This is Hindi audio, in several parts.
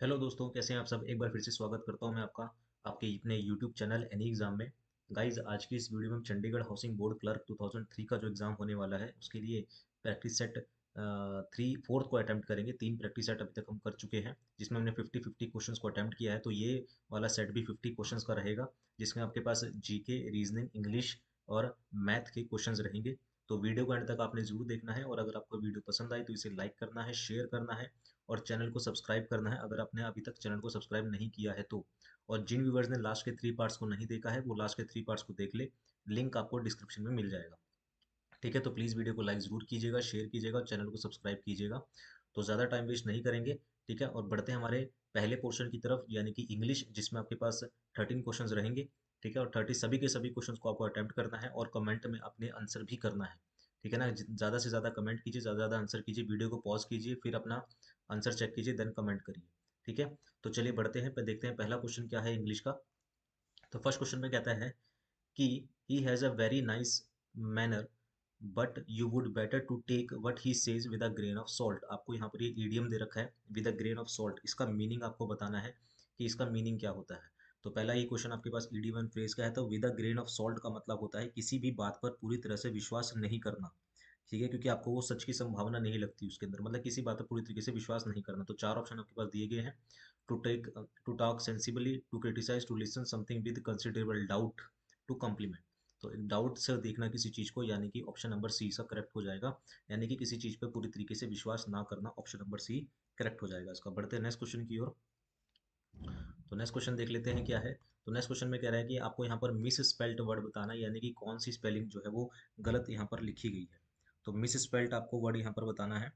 हेलो दोस्तों, कैसे हैं आप सब। एक बार फिर से स्वागत करता हूं मैं आपका आपके अपने यूट्यूब चैनल एनी एग्जाम में। गाइज, आज की इस वीडियो में हम चंडीगढ़ हाउसिंग बोर्ड क्लर्क 2003 का जो एग्ज़ाम होने वाला है उसके लिए प्रैक्टिस सेट थ्री फोर्थ को अटैम्प्ट करेंगे। तीन प्रैक्टिस सेट अभी तक हम कर चुके हैं जिसमें हमने 50-50 क्वेश्चंस को अटैम्प्ट किया है। तो ये वाला सेट भी 50 क्वेश्चंस का रहेगा जिसमें आपके पास जीके, रीजनिंग, इंग्लिश और मैथ के क्वेश्चंस रहेंगे। तो वीडियो को एंड तक आपने जरूर देखना है, और अगर आपको वीडियो पसंद आई तो इसे लाइक करना है, शेयर करना है और चैनल को सब्सक्राइब करना है अगर आपने अभी तक चैनल को सब्सक्राइब नहीं किया है तो। और जिन व्यूवर्स ने लास्ट के 3 पार्ट्स को नहीं देखा है वो लास्ट के 3 पार्ट्स को देख ले। लिंक आपको डिस्क्रिप्शन में मिल जाएगा। ठीक है, तो प्लीज़ वीडियो को लाइक ज़रूर कीजिएगा, शेयर कीजिएगा और चैनल को सब्सक्राइब कीजिएगा। तो ज़्यादा टाइम वेस्ट नहीं करेंगे। ठीक है, और बढ़ते हैं हमारे पहले पोर्शन की तरफ, यानी कि इंग्लिश, जिसमें आपके पास 13 क्वेश्चंस रहेंगे। ठीक है, और 30 सभी के सभी क्वेश्चंस को आपको अटेम्प्ट करना है और कमेंट में अपने आंसर भी करना है। ठीक है ना, ज़्यादा से ज़्यादा कमेंट कीजिए, ज़्यादा से ज़्यादा आंसर कीजिए, वीडियो को पॉज कीजिए, फिर अपना आंसर चेक कीजिए, देन कमेंट करिए। ठीक है, तो चलिए बढ़ते हैं, देखते हैं पहला क्वेश्चन क्या है इंग्लिश का। तो फर्स्ट क्वेश्चन में कहता है कि he has a very nice manner but you would better to take what he says with a grain of salt। आपको यहाँ पर ये idiom दे रखा है with a grain of salt। इसका मीनिंग आपको बताना है कि इसका मीनिंग क्या होता है। तो पहला ही क्वेश्चन आपके पास idiom एंड फ्रेज का है। तो with a grain of salt का मतलब होता है किसी भी बात पर पूरी तरह से विश्वास नहीं करना। ठीक है, क्योंकि आपको वो सच की संभावना नहीं लगती उसके अंदर, मतलब किसी बात पर पूरी तरीके से विश्वास नहीं करना। तो चार ऑप्शन आपके पास दिए गए हैं। To take, to talk sensibly, to criticise, to listen something with considerable doubt, to compliment. तो डाउट से देखना किसी चीज को, यानी कि ऑप्शन नंबर सी इसका करेक्ट हो जाएगा। यानी कि किसी चीज पर पूरी तरीके से विश्वास ना करना, ऑप्शन नंबर सी करेक्ट हो जाएगा इसका। बढ़ते हैं नेक्स्ट क्वेश्चन की ओर। तो नेक्स्ट क्वेश्चन देख लेते हैं क्या है। तो नेक्स्ट क्वेश्चन में कह रहा है कि आपको यहाँ पर मिस स्पेल्ट वर्ड बताना है, यानी कि कौन सी स्पेलिंग जो है वो गलत यहाँ पर लिखी गई है। तो मिस स्पेल्ट आपको वर्ड यहाँ पर बताना है।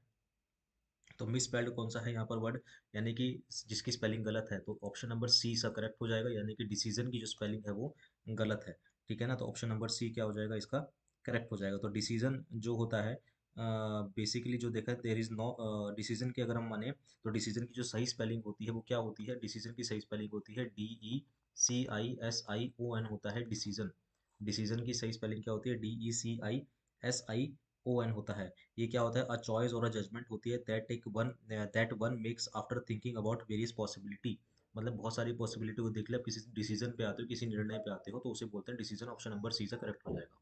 तो मिस स्पेल्ड कौन सा है यहाँ पर वर्ड, यानी कि जिसकी स्पेलिंग गलत है। तो ऑप्शन नंबर सी इसका करेक्ट हो जाएगा, यानी कि डिसीजन की जो स्पेलिंग है वो गलत है। ठीक है ना, तो ऑप्शन नंबर सी क्या हो जाएगा इसका, करेक्ट हो जाएगा। तो डिसीजन जो होता है, बेसिकली जो देखा है, देर इज नो डिसीजन की अगर हम माने तो डिसीजन की जो सही स्पेलिंग होती है वो क्या होती है, डिसीजन की सही स्पेलिंग होती है DECISION होता है डिसीजन। डिसीजन की सही स्पेलिंग क्या होती है, DECISION होता है। ये क्या होता है, अ चॉइस और अ जजमेंट होती है that one makes after thinking about various possibility. मतलब बहुत सारी पॉसिबिलिटी को देख ले, आप किसी डिसीजन पे आते हो, किसी निर्णय पे आते हो, तो उसे बोलते हैं डिसीजन। ऑप्शन नंबर सी से करेक्ट हो जाएगा।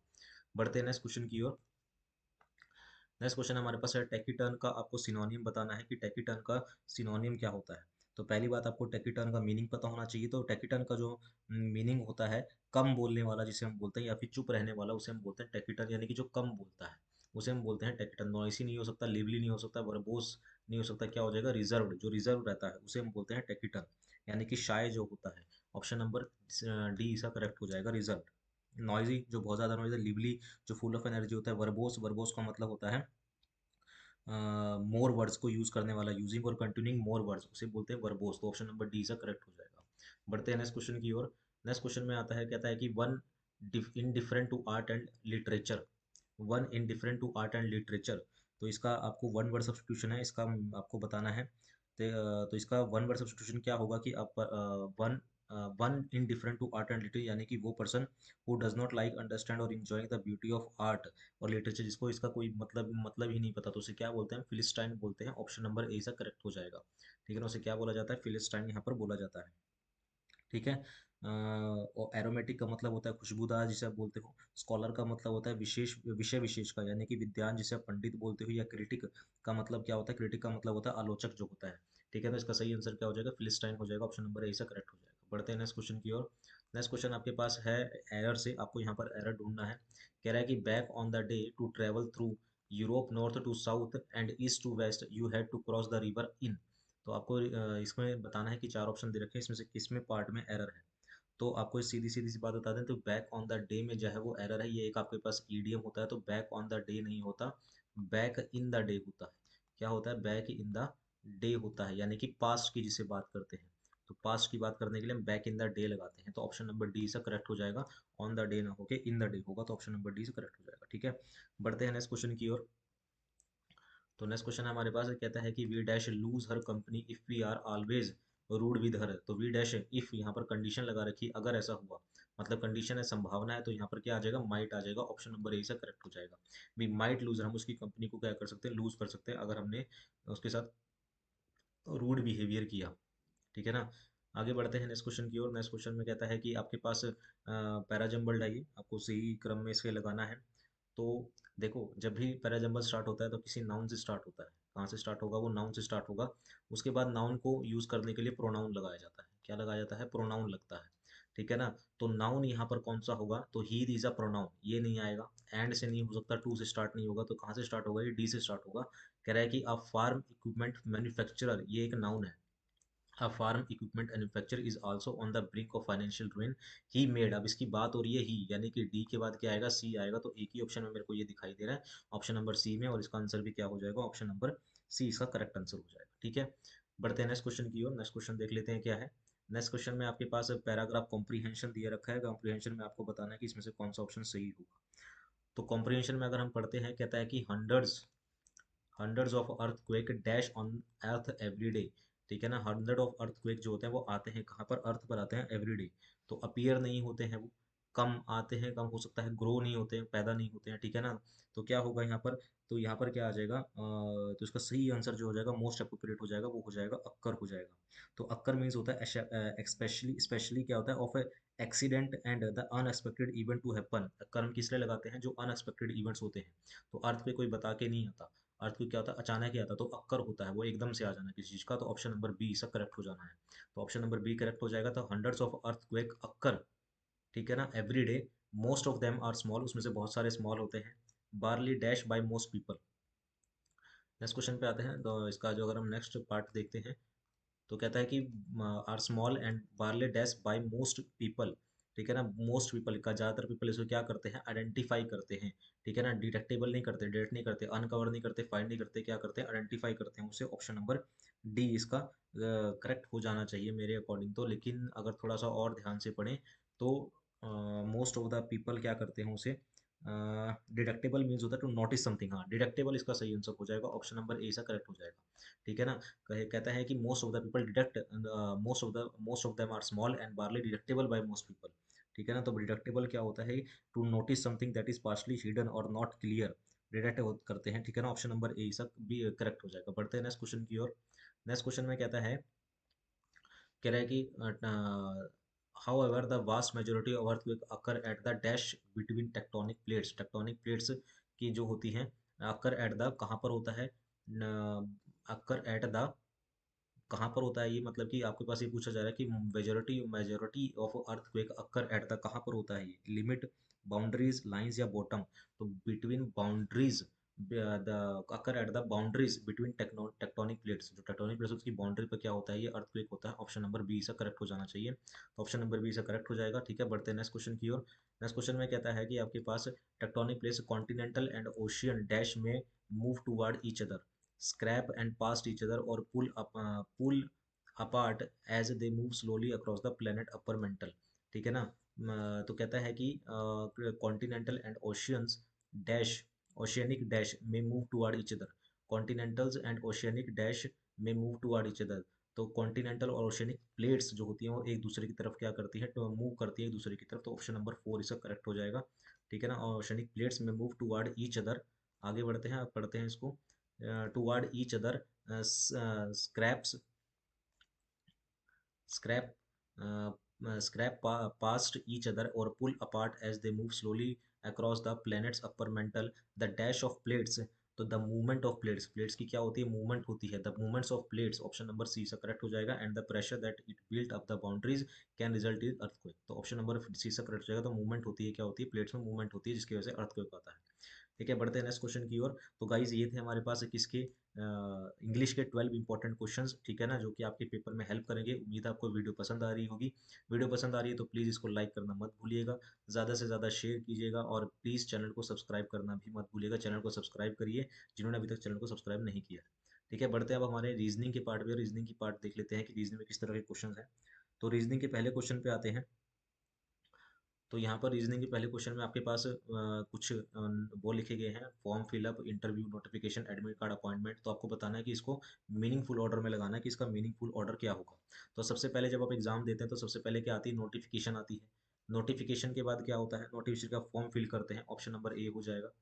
बढ़ते हैं नेक्स्ट क्वेश्चन की ओर। नेक्स्ट क्वेश्चन हमारे पास है टेकीटर्न का। आपको सिनोनियम बताना है कि टेकीटर्न का सिनोनियम क्या होता है। तो पहली बात, आपको टेकीटर्न का मीनिंग पता होना चाहिए। तो टेकीटर्न का जो मीनिंग होता है, कम बोलने वाला जिसे हम बोलते हैं, या फिर चुप रहने वाला, उसे हम बोलते हैं टेकीटर्न, यानी कि जो कम बोलता है उसे हम बोलते हैं टेकीटर्न। नॉइसी नहीं हो सकता, लिवली नहीं हो सकता, वर्बोस नहीं हो सकता, क्या हो जाएगा, रिजर्व्ड। जो रिजर्व रहता है उसे हम बोलते हैं टेकीटर्न, यानी कि शाय जो होता है। ऑप्शन नंबर डी इसका करेक्ट हो जाएगा, रिजर्व। नॉइजी जो बहुत ज्यादा नॉइज है, लिवली जो फुल ऑफ एनर्जी होता है, वर्बोस, वर्बोस का मतलब होता है मोर वर्ड्स को यूज करने वाला, यूजिंग और कंटिन्यूइंग मोर वर्ड्स, उसे बोलते हैं वर्बोस। तो ऑप्शन नंबर डी इसका करेक्ट हो जाएगा। बढ़ते हैं नेक्स्ट क्वेश्चन की ओर। नेक्स्ट क्वेश्चन में आता है, कहता है कि one in different to art and literature, one in different to art and literature. तो इसका आपको वन वर्ड सब्स्टिट्यूशन है, इसका आपको बताना है। तो इसका वन वर्ड सब्स्टिट्यूशन क्या होगा कि आप one one in different to art and literature, यानी कि वो person who does not like understand और enjoying the beauty of art और लिटरेचर, जिसको इसका कोई मतलब ही नहीं पता, तो उसे क्या बोलते हैं, फिलिस्टाइन बोलते हैं। ऑप्शन नंबर ए से करेक्ट हो जाएगा। ठीक है ना, उसे क्या बोला जाता है, फिलिस्टाइन यहाँ पर बोला जाता है। ठीक है, और एरोमेटिक का मतलब होता है खुशबूदार, जिसे आप बोलते हो। स्कॉलर का मतलब होता है विशेष, विषय विशेष का, यानी कि विद्वान जिसे आप पंडित बोलते हो। या क्रिटिक का मतलब क्या होता है, क्रिटिक का मतलब होता है आलोचक जो होता है। ठीक है, तो इसका सही आंसर क्या हो जाएगा, फिलिस्टाइन हो जाएगा। ऑप्शन नंबर ए से करेक्ट हो जाएगा। बढ़ते हैं नेक्स्ट क्वेश्चन की ओर। नेक्स्ट क्वेश्चन आपके पास है एरर से, आपको यहाँ पर एरर ढूंढना है। कह रहा है कि back on the day to travel through Europe north to south and east to west you had to cross the river in. तो आपको इसमें बताना है कि चार ऑप्शन दे रखे हैं, इसमें से किस में पार्ट में एरर है। तो आपको सीधी सीधी सी बात बता दें, तो बैक ऑन द डे में जो है वो एरर है। ये एक आपके पास ईडीएम होता है, तो बैक ऑन द डे नहीं होता, बैक इन द डे होता है। क्या होता है, बैक इन द डे होता है, यानी कि पास्ट की जिसे बात करते हैं। तो पास्ट की बात करने के लिए हम बैक इन द डे लगाते हैं। तो ऑप्शन नंबर डी से करेक्ट हो जाएगा। ऑन द डे ना होके इन द डे होगा, तो ऑप्शन नंबर डी से करेक्ट हो जाएगा। ठीक है, बढ़ते हैं नेक्स्ट क्वेश्चन की ओर। तो नेक्स्ट क्वेश्चन हमारे पास कहता है कि we dash lose her company if we are always rude with her. तो वी डैश इफ यहाँ पर कंडीशन लगा रखी, अगर ऐसा हुआ, मतलब कंडीशन है, संभावना है, तो यहाँ पर क्या आ जाएगा, माइट आ जाएगा। ऑप्शन नंबर ए से करेक्ट हो जाएगा। वी माइट लूज, हम उसकी कंपनी को क्या कर सकते हैं, लूज कर सकते हैं, अगर हमने उसके साथ रूड बिहेवियर किया। ठीक है ना। आगे बढ़ते हैं नेक्स्ट क्वेश्चन की ओर। नेक्स्ट क्वेश्चन में कहता है कि आपके पास पैराजम्बल डाइए आपको सही क्रम में इसके लगाना है। तो देखो, जब भी पैराजम्बल स्टार्ट होता है तो किसी नाउन से स्टार्ट होता है। कहाँ से स्टार्ट होगा? वो नाउन से स्टार्ट होगा। उसके बाद नाउन को यूज करने के लिए प्रोनाउन लगाया जाता है। क्या लगाया जाता है? प्रोनाउन लगता है। ठीक है ना। तो नाउन यहाँ पर कौन सा होगा? तो ही इज अ प्रोनाउन, ये नहीं आएगा। एंड से नहीं हो सकता, टू से स्टार्ट नहीं होगा, तो कहाँ से स्टार्ट होगा? ये डी से स्टार्ट होगा। कह रहा है कि अ फार्म इक्विपमेंट मैन्युफैक्चरर, ये एक नाउन है। A farm equipment manufacturer is also on the brink of financial ruin. He made, अब इसकी बात हो रही है ही, यानी कि डी के बाद क्या आएगा? सी आएगा। तो एक ही ऑप्शन में मेरे को ये दिखाई दे रहा है, ऑप्शन नंबर सी में, और इसका आंसर भी क्या हो जाएगा? ऑप्शन नंबर सी इसका करेक्ट आंसर हो जाएगा। ठीक है। बढ़ते हैं नेक्स्ट क्वेश्चन की ओर। नेक्स्ट क्वेश्चन देख लेते हैं क्या है। नेक्स्ट क्वेश्चन में आपके पास पैराग्राफ कॉम्प्रीहेंशन दिया रखा है। कॉम्प्रीहेंशन में आपको बताना है कि इसमें से कौन सा ऑप्शन सही होगा। तो कॉम्प्रीहेंशन में अगर हम पढ़ते हैं, कहता है कि hundreds of earthquake dash on earth every day. ठीक है ना। हंड्रेड ऑफ अर्थक्वेक जो होते हैं वो आते हैं कहाँ पर? अर्थ पर आते हैं एवरी डे। तो अपीयर नहीं होते हैं वो, कम आते हैं, कम हो सकता है, ग्रो नहीं होते हैं, पैदा नहीं होते हैं। ठीक है ना। तो क्या होगा यहाँ पर? तो यहाँ पर क्या आ जाएगा? तो इसका सही आंसर जो हो जाएगा, मोस्ट अप्रोप्रिएट हो जाएगा, वो हो जाएगा अक्कर हो जाएगा। तो अक्कर मीन्स होता है स्पेशली, स्पेशली क्या होता है? Of accident and the unexpected event to happen. अक्कर हम किस लिए लगाते हैं? जो अनएक्सपेक्टेड इवेंट्स होते हैं। तो अर्थ पे कोई बता के नहीं आता, अर्थ को क्या होता है? अचानक ही आता, तो अक्कर होता है वो एकदम से आ जाना किसी चीज का। तो ऑप्शन नंबर बी इसका करेक्ट हो जाना है। तो ऑप्शन नंबर बी करेक्ट हो जाएगा। तो हंड्रेड्स ऑफ अर्थक्वेक अक्कर, ठीक है ना, every day, most of them are small, उसमें से बहुत सारे स्मॉल होते हैं, barely dash by most people. Next question पे आते हैं। तो इसका जो अगर हम नेक्स्ट पार्ट देखते हैं, तो कहता है कि are small and barely dash by most people. ठीक है ना। मोस्ट पीपल का, ज़्यादातर पीपल इसको क्या करते हैं? आइडेंटिफाई करते हैं। ठीक है ना। डिटेक्टेबल नहीं करते, डिटेक्ट नहीं करते, अनकवर नहीं करते, फाइंड नहीं करते, क्या करते हैं? आइडेंटिफाई करते हैं उसे। ऑप्शन नंबर डी इसका करेक्ट हो जाना चाहिए मेरे अकॉर्डिंग तो। लेकिन अगर थोड़ा सा और ध्यान से पढ़ें तो मोस्ट ऑफ द पीपल क्या करते हैं उसे? डिडक्टेबल मीन्स होता है टू नोटिस समथिंग। हाँ, डिडक्टेबल इसका सही आंसर हो जाएगा। ऑप्शन नंबर ए इसका करेक्ट हो जाएगा। ठीक है ना। कहता है कि most of the people deduct, most of them are small and barely deductible by most people. ठीक है ना। तो डिडक्टेबल क्या होता है? To notice something that is partially hidden और नॉट क्लियर, डिडक्ट करते हैं। ठीक है ना। ऑप्शन नंबर ए सब भी करेक्ट हो जाएगा। बढ़ते हैं नेक्स्ट क्वेश्चन की ओर। नेक्स्ट क्वेश्चन में कहता है, कह रहा है कि however the vast majority of earthquake occur at the dash between tectonic plates। Tectonic plates की जो होती हैं, occur at the कहाँ पर होता है? occur at the कहाँ पर होता है? ये मतलब कि आपके पास ये पूछा जा रहा है कि majority majority of earthquake occur at the, कहाँ पर होता है ये? लिमिट, बाउंड्रीज, लाइंस या बॉटम? तो between boundaries, the occur at the boundaries between tectonic plates. जो टेक्टोनिक प्लेट्स उसकी बाउंड्री पर क्या होता है? ये अर्थक्वेक होता है। ऑप्शन नंबर बी से करेक्ट हो जाना चाहिए। तो ऑप्शन नंबर बी से करेक्ट हो जाएगा। ठीक है। बढ़ते हैं नेक्स्ट क्वेश्चन की ओर। नेक्स्ट क्वेश्चन में कहता है कि आपके पास tectonic plates continental and ocean dash में move toward each other, scrap and past each other or pull apart as they move slowly across the planet upper mantle। ठीक है ना। तो कहता है कि continental and oceans dash, oceanic dash में move toward each other. Continentals and oceanic dash में मूव टुवर्ड ईच अदर। तो कॉन्टिनेंटल और ओशियनिक प्लेट्स जो होती हैं वो एक दूसरे की तरफ क्या करती है? तो मूव करती है एक दूसरे की तरफ। तो ऑप्शन नंबर फोर इसका करेक्ट हो जाएगा। ठीक है ना। ओशियनिक प्लेट्स में मूव टुवर्ड ईच अदर। आगे बढ़ते हैं, अब पढ़ते हैं इसको। toward each other, scraps scrap past each other or pull apart as they move slowly across the planet's upper mantle। The dash of plates, तो the movement of plates, plates की क्या होती है? मूवमेंट होती है। The movements of plates, option number C से करेक्ट हो जाएगा। And the pressure that it built up the boundaries can result in earthquake. तो ऑप्शन नंबर सी से करेक्ट हो जाएगा। तो मूवमेंट होती है, क्या होती है? प्लेट्स में मूवमेंट होती है, जिसकी वजह से अर्थक्वेक आता है। ठीक है। बढ़ते हैं नेक्स्ट क्वेश्चन की ओर। तो गाइज ये थे हमारे पास किसके? इंग्लिश के 12 इंपॉर्टेंट क्वेश्चंस। ठीक है ना, जो कि आपके पेपर में हेल्प करेंगे। उम्मीद है आपको वीडियो पसंद आ रही होगी। वीडियो पसंद आ रही है तो प्लीज़ इसको लाइक करना मत भूलिएगा, ज़्यादा से ज़्यादा शेयर कीजिएगा, और प्लीज़ चैनल को सब्सक्राइब करना भी मत भूलिएगा। चैनल को सब्सक्राइब करिए जिन्होंने अभी तक चैनल को सब्सक्राइब नहीं किया। ठीक है। बढ़ते हैं अब हमारे रीजनिंग के पार्ट पे। रीजनिंग की पार्ट देख लेते हैं कि रीजनिंग में किस तरह के क्वेश्चन हैं। तो रीजनिंग के पहले क्वेश्चन पे आते हैं। तो यहाँ पर रीजनिंग के पहले क्वेश्चन में आपके पास कुछ वो लिखे गए हैं, form fill up, interview, notification, admit card, appointment. तो आपको बताना है कि इसको मीनिंगफुल ऑर्डर में लगाना है कि इसका मीनिंगफुल ऑर्डर क्या होगा। तो सबसे पहले जब आप एग्जाम देते हैं तो सबसे पहले क्या आती है? नोटिफिकेशन आती है। नोटिफिकेशन के बाद क्या होता है? नोटिफिकेशन का फॉर्म फिल करते हैं, ऑप्शन नंबर ए हो जाएगा।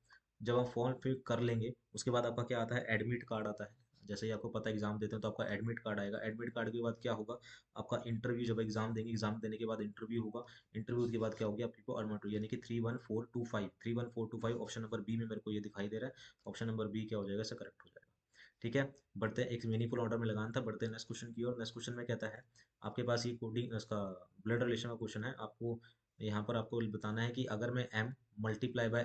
जब हम फॉर्म फिल कर लेंगे उसके बाद आपका क्या आता है? एडमिट कार्ड आता है। जैसे ही आपको पता है एग्जाम देते हैं तो आपका एडमिट कार्ड आएगा, एडमिट कार्ड के बाद क्या होगा, आपका इंटरव्यू, जब एग्जाम देंगे, एग्जाम देने के बाद इंटरव्यू होगा, इंटरव्यू के बाद क्या होगी आपकी एडमिट, यानी कि 31425, 31425 ऑप्शन नंबर बी में मेरे को ये दिखाई दे रहा है, ऑप्शन नंबर बी क्या हो जाएगा, इसका करेक्ट हो जाएगा। ठीक है, बढ़ते हैं, एक मीनिंगफुल ऑर्डर में लगाना था, बढ़ते हैं नेक्स्ट क्वेश्चन की ओर। नेक्स्ट क्वेश्चन में कहता है, आपके पास ये कोडिंग इसका ब्लड रिलेशन का क्वेश्चन है, आपको यहाँ पर आपको बताना है कि अगर मैं m मल्टीप्लाई बाय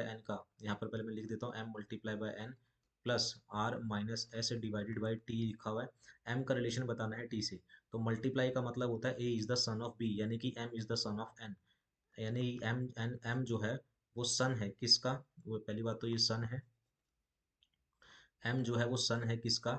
एन का, यहाँ पर पहले मैं लिख देता हूँ m multiply by N plus R minus S divided by T लिखा हुआ है, m का रिलेशन बताना है t से, तो मल्टीप्लाई का मतलब होता है a is the son of b, यानी कि m is the son of n, यानी m जो है वो सन है किसका, वो पहली बात तो ये सन है, m जो है वो सन है किसका,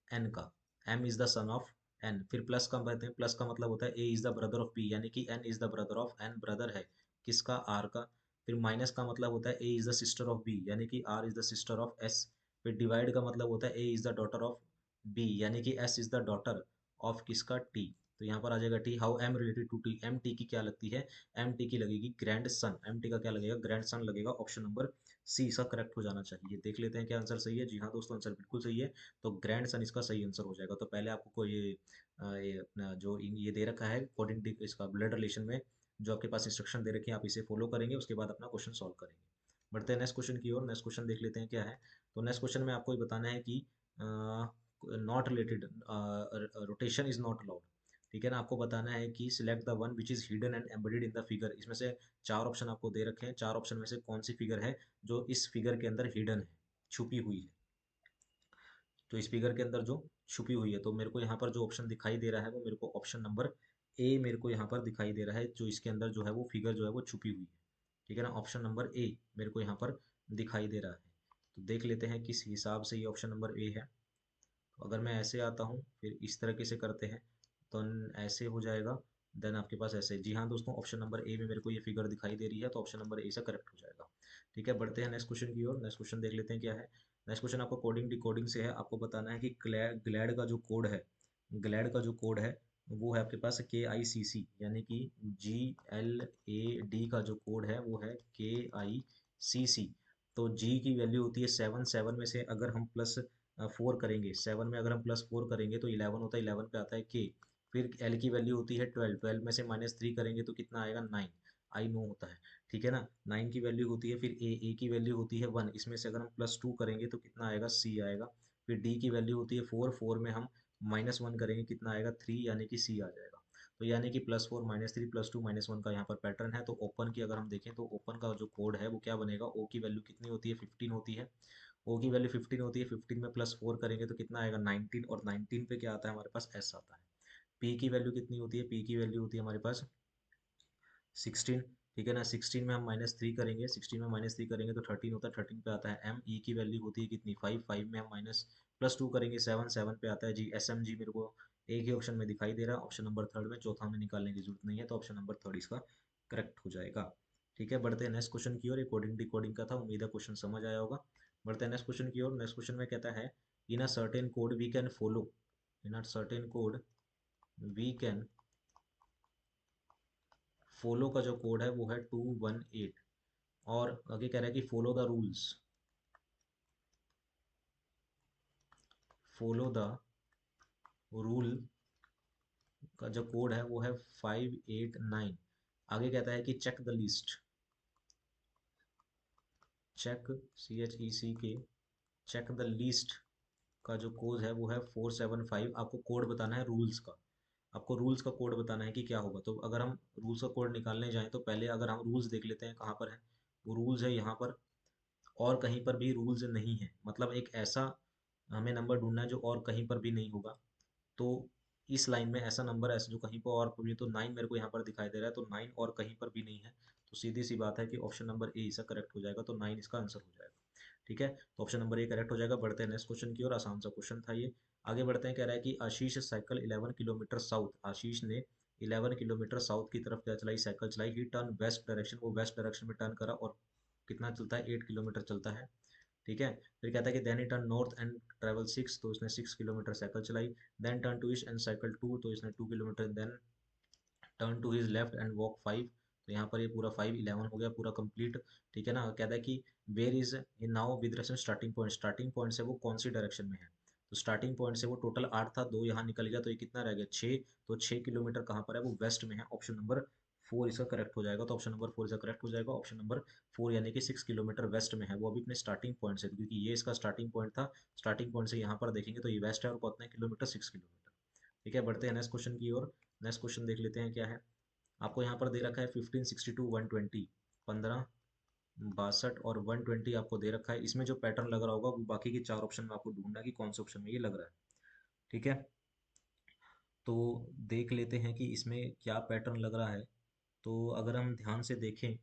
n का, m is the son of n, फिर प्लस का कहते हैं, प्लस का मतलब होता है a is the brother of b, यानी कि n is the brother of n, brother है किसका, r का, फिर माइनस का मतलब होता है a is the sister of b, यानी कि r is the sister of s, फिर डिवाइड का मतलब होता है a is the daughter of b, यानी कि s is the daughter of किसका, t, तो यहाँ पर आ जाएगा t, how m related to t, m t की क्या लगती है, m t की लगेगी ग्रैंड सन, m t का क्या लगेगा, ग्रैंड सन लगेगा, ऑप्शन नंबर सी इसका करेक्ट हो जाना चाहिए। देख लेते हैं क्या आंसर सही है, जी हाँ दोस्तों आंसर बिल्कुल सही है, तो ग्रैंड सन इसका सही आंसर हो जाएगा। तो पहले आपको को ये अपना जो ये दे रखा है अकॉर्डिंग टू इसका ब्लड रिलेशन में, जो आपके पास इंस्ट्रक्शन दे रखे हैं आप इसे फॉलो करेंगे, उसके बाद अपना क्वेश्चन सॉल्व करेंगे। बढ़ते हैं नेक्स्ट क्वेश्चन की ओर, नेक्स्ट क्वेश्चन देख लेते हैं क्या है। तो नेक्स्ट क्वेश्चन में आपको ये बताना है कि not related, rotation is not allowed, ठीक है ना, आपको बताना है कि select the one which is hidden and embedded in the figure, इसमें से चार ऑप्शन आपको दे रखे हैं, चार ऑप्शन में से कौन सी फिगर है जो इस फिगर के अंदर हिडन है, छुपी हुई है, तो इस फिगर के अंदर जो छुपी हुई है, तो मेरे को यहाँ पर जो ऑप्शन दिखाई दे रहा है वो मेरे को ऑप्शन नंबर ए मेरे को यहाँ पर दिखाई दे रहा है, जो इसके अंदर जो है वो फिगर जो है वो छुपी हुई है, ठीक है ना, ऑप्शन नंबर ए मेरे को यहाँ पर दिखाई दे रहा है। तो देख लेते हैं किस हिसाब से ये ऑप्शन नंबर ए है। तो अगर मैं ऐसे आता हूँ, फिर इस तरीके से करते हैं, तो ऐसे हो जाएगा, देन आपके पास ऐसे, जी हाँ दोस्तों ऑप्शन नंबर ए में मेरे को ये फिगर दिखाई दे रही है, तो ऑप्शन नंबर ए से करेक्ट हो जाएगा। ठीक है, बढ़ते हैं नेक्स्ट क्वेश्चन की ओर, नेक्स्ट क्वेश्चन देख लेते हैं क्या है। नेक्स्ट क्वेश्चन आपको कोडिंग डिकोडिंग से है, आपको बताना है कि ग्लैड का जो कोड है, ग्लैड का जो कोड है वो है आपके पास KICC, यानी कि GLAD का जो कोड है वो है KICC। तो जी की वैल्यू होती है 7, 7 में से अगर हम प्लस 4 करेंगे, 7 में अगर हम प्लस 4 करेंगे तो 11 होता है, 11 पे आता है के, फिर एल की वैल्यू होती है 12, 12 में से -3 करेंगे तो कितना आएगा, 9, आई नो होता है, ठीक है ना, 9 की वैल्यू होती है, फिर ए की वैल्यू होती है 1, इसमें से अगर हम +2 करेंगे तो कितना आएगा, सी आएगा, फिर डी की वैल्यू होती है 4, 4 में हम -1 करेंगे कितना आएगा, 3, यानी कि सी आ जाएगा। तो यानी कि +4 -3 +2 -1 का यहाँ पर पैटर्न है। तो ओपन की अगर हम देखें तो ओपन का जो कोड है वो क्या बनेगा, ओ की वैल्यू कितनी होती है, 15 होती है, ओ की वैल्यू 15 होती है, 15 में +4 करेंगे तो कितना आएगा, 19, और 19 पे क्या आता है हमारे पास, एस आता है। पी की वैल्यू कितनी होती है, पी की वैल्यू होती है हमारे पास 16, ठीक है ना, 16 में हम -3 करेंगे, 16 में -3 करेंगे तो 13 होता है, 13 पे आता है एम, ई की वैल्यू होती है कितनी, 5, 5 में हम +2 करेंगे 7, 7 पे आता है जी, एस एम जी मेरे को एक ही ऑप्शन में दिखाई दे रहा है, ऑप्शन नंबर थर्ड में, चौथा में निकालने की जरूरत नहीं है, तो ऑप्शन नंबर थर्ड इसका करेक्ट हो जाएगा। ठीक है, बढ़ते हैं नेक्स्ट क्वेश्चन की ओर, कोडिंग डिकोडिंग का था, उम्मीद है क्वेश्चन समझ आया होगा। बढ़ते हैं नेक्स्ट क्वेश्चन की ओर, नेक्स्ट क्वेश्चन में कहता है, in a certain code we can follow, in a certain code we can follow का जो कोड है वो है 218, और आगे कह रहा है कि follow the rules, follow the rule का जो कोड है वो है 589, आगे कहता है कि check the list, check CHECK, check the list का जो कोड है वो है 475, आपको कोड बताना है रूल्स का, आपको रूल्स का कोड बताना है कि क्या होगा। तो अगर हम रूल्स का कोड निकालने जाएं तो पहले अगर हम रूल्स देख लेते हैं कहाँ पर है, वो रूल्स है यहाँ पर, और कहीं पर भी रूल्स नहीं है, मतलब एक ऐसा हमें नंबर ढूंढना है जो और कहीं पर भी नहीं होगा। तो इस लाइन में ऐसा नंबर ऐसा जो कहीं पर और भी, तो 9 मेरे को यहाँ पर दिखाई दे रहा है, तो 9 और कहीं पर भी नहीं है, तो सीधी सी बात है कि ऑप्शन नंबर ए इसका करेक्ट हो जाएगा, तो 9 इसका आंसर हो जाएगा। ठीक है, तो ऑप्शन नंबर ए करेक्ट हो जाएगा। बढ़ते हैं नेक्स्ट क्वेश्चन की ओर, आसान सा क्वेश्चन था ये। आगे बढ़ते हैं, कह रहा है कि आशीष साइकिल 11 किलोमीटर साउथ, आशीष ने 11 किलोमीटर साउथ की तरफ क्या चलाई, साइकिल चलाई, ही टर्न वेस्ट डायरेक्शन, वो वेस्ट डायरेक्शन में टर्न करा, और कितना चलता है, 8 किलोमीटर चलता है। ठीक है, फिर कहता है कि then he turn north and travel 6, तो इसने 6 किलोमीटर साइकिल चलाई, then turn to east and cycle 2, तो इसने 2 kilometre, then turn to his left and walk 5, तो यहाँ पर ये पूरा 5 11 हो गया पूरा कंप्लीट। ठीक है ना, कहता है कि where is now with reference starting point से वो कौन सी डायरेक्शन में है। तो स्टार्टिंग पॉइंट से वो टोटल 8 था, 2 यहाँ निकल गया, तो ये कितना रह गया 6। तो 6 किलोमीटर कहाँ पर है, वो वेस्ट में है। ऑप्शन नंबर 4 इसका करेक्ट हो जाएगा। तो ऑप्शन नंबर 4 इसका करेक्ट हो जाएगा। ऑप्शन नंबर 4 यानी कि 6 किलोमीटर वेस्ट में है वो अभी अपने स्टार्टिंग पॉइंट से, क्योंकि ये इसका स्टार्टिंग पॉइंट था। स्टार्टिंग पॉइंट से यहाँ पर देखेंगे तो ये वेस्ट है, और कितना किलोमीटर, 6 किलोमीटर। ठीक है, बढ़ते हैं नेक्स्ट क्वेश्चन की ओर। नेक्स्ट क्वेश्चन देख लेते हैं क्या है। आपको यहाँ पर दे रखा है 1562 120, 1562 और 120 आपको दे रखा है। इसमें जो पैटर्न लग रहा होगा वो बाकी के 4 ऑप्शन में आपको ढूंढना है कि कौन से ऑप्शन में ये लग रहा है। ठीक है, तो देख लेते हैं कि इसमें क्या पैटर्न लग रहा है। तो अगर हम ध्यान से देखें,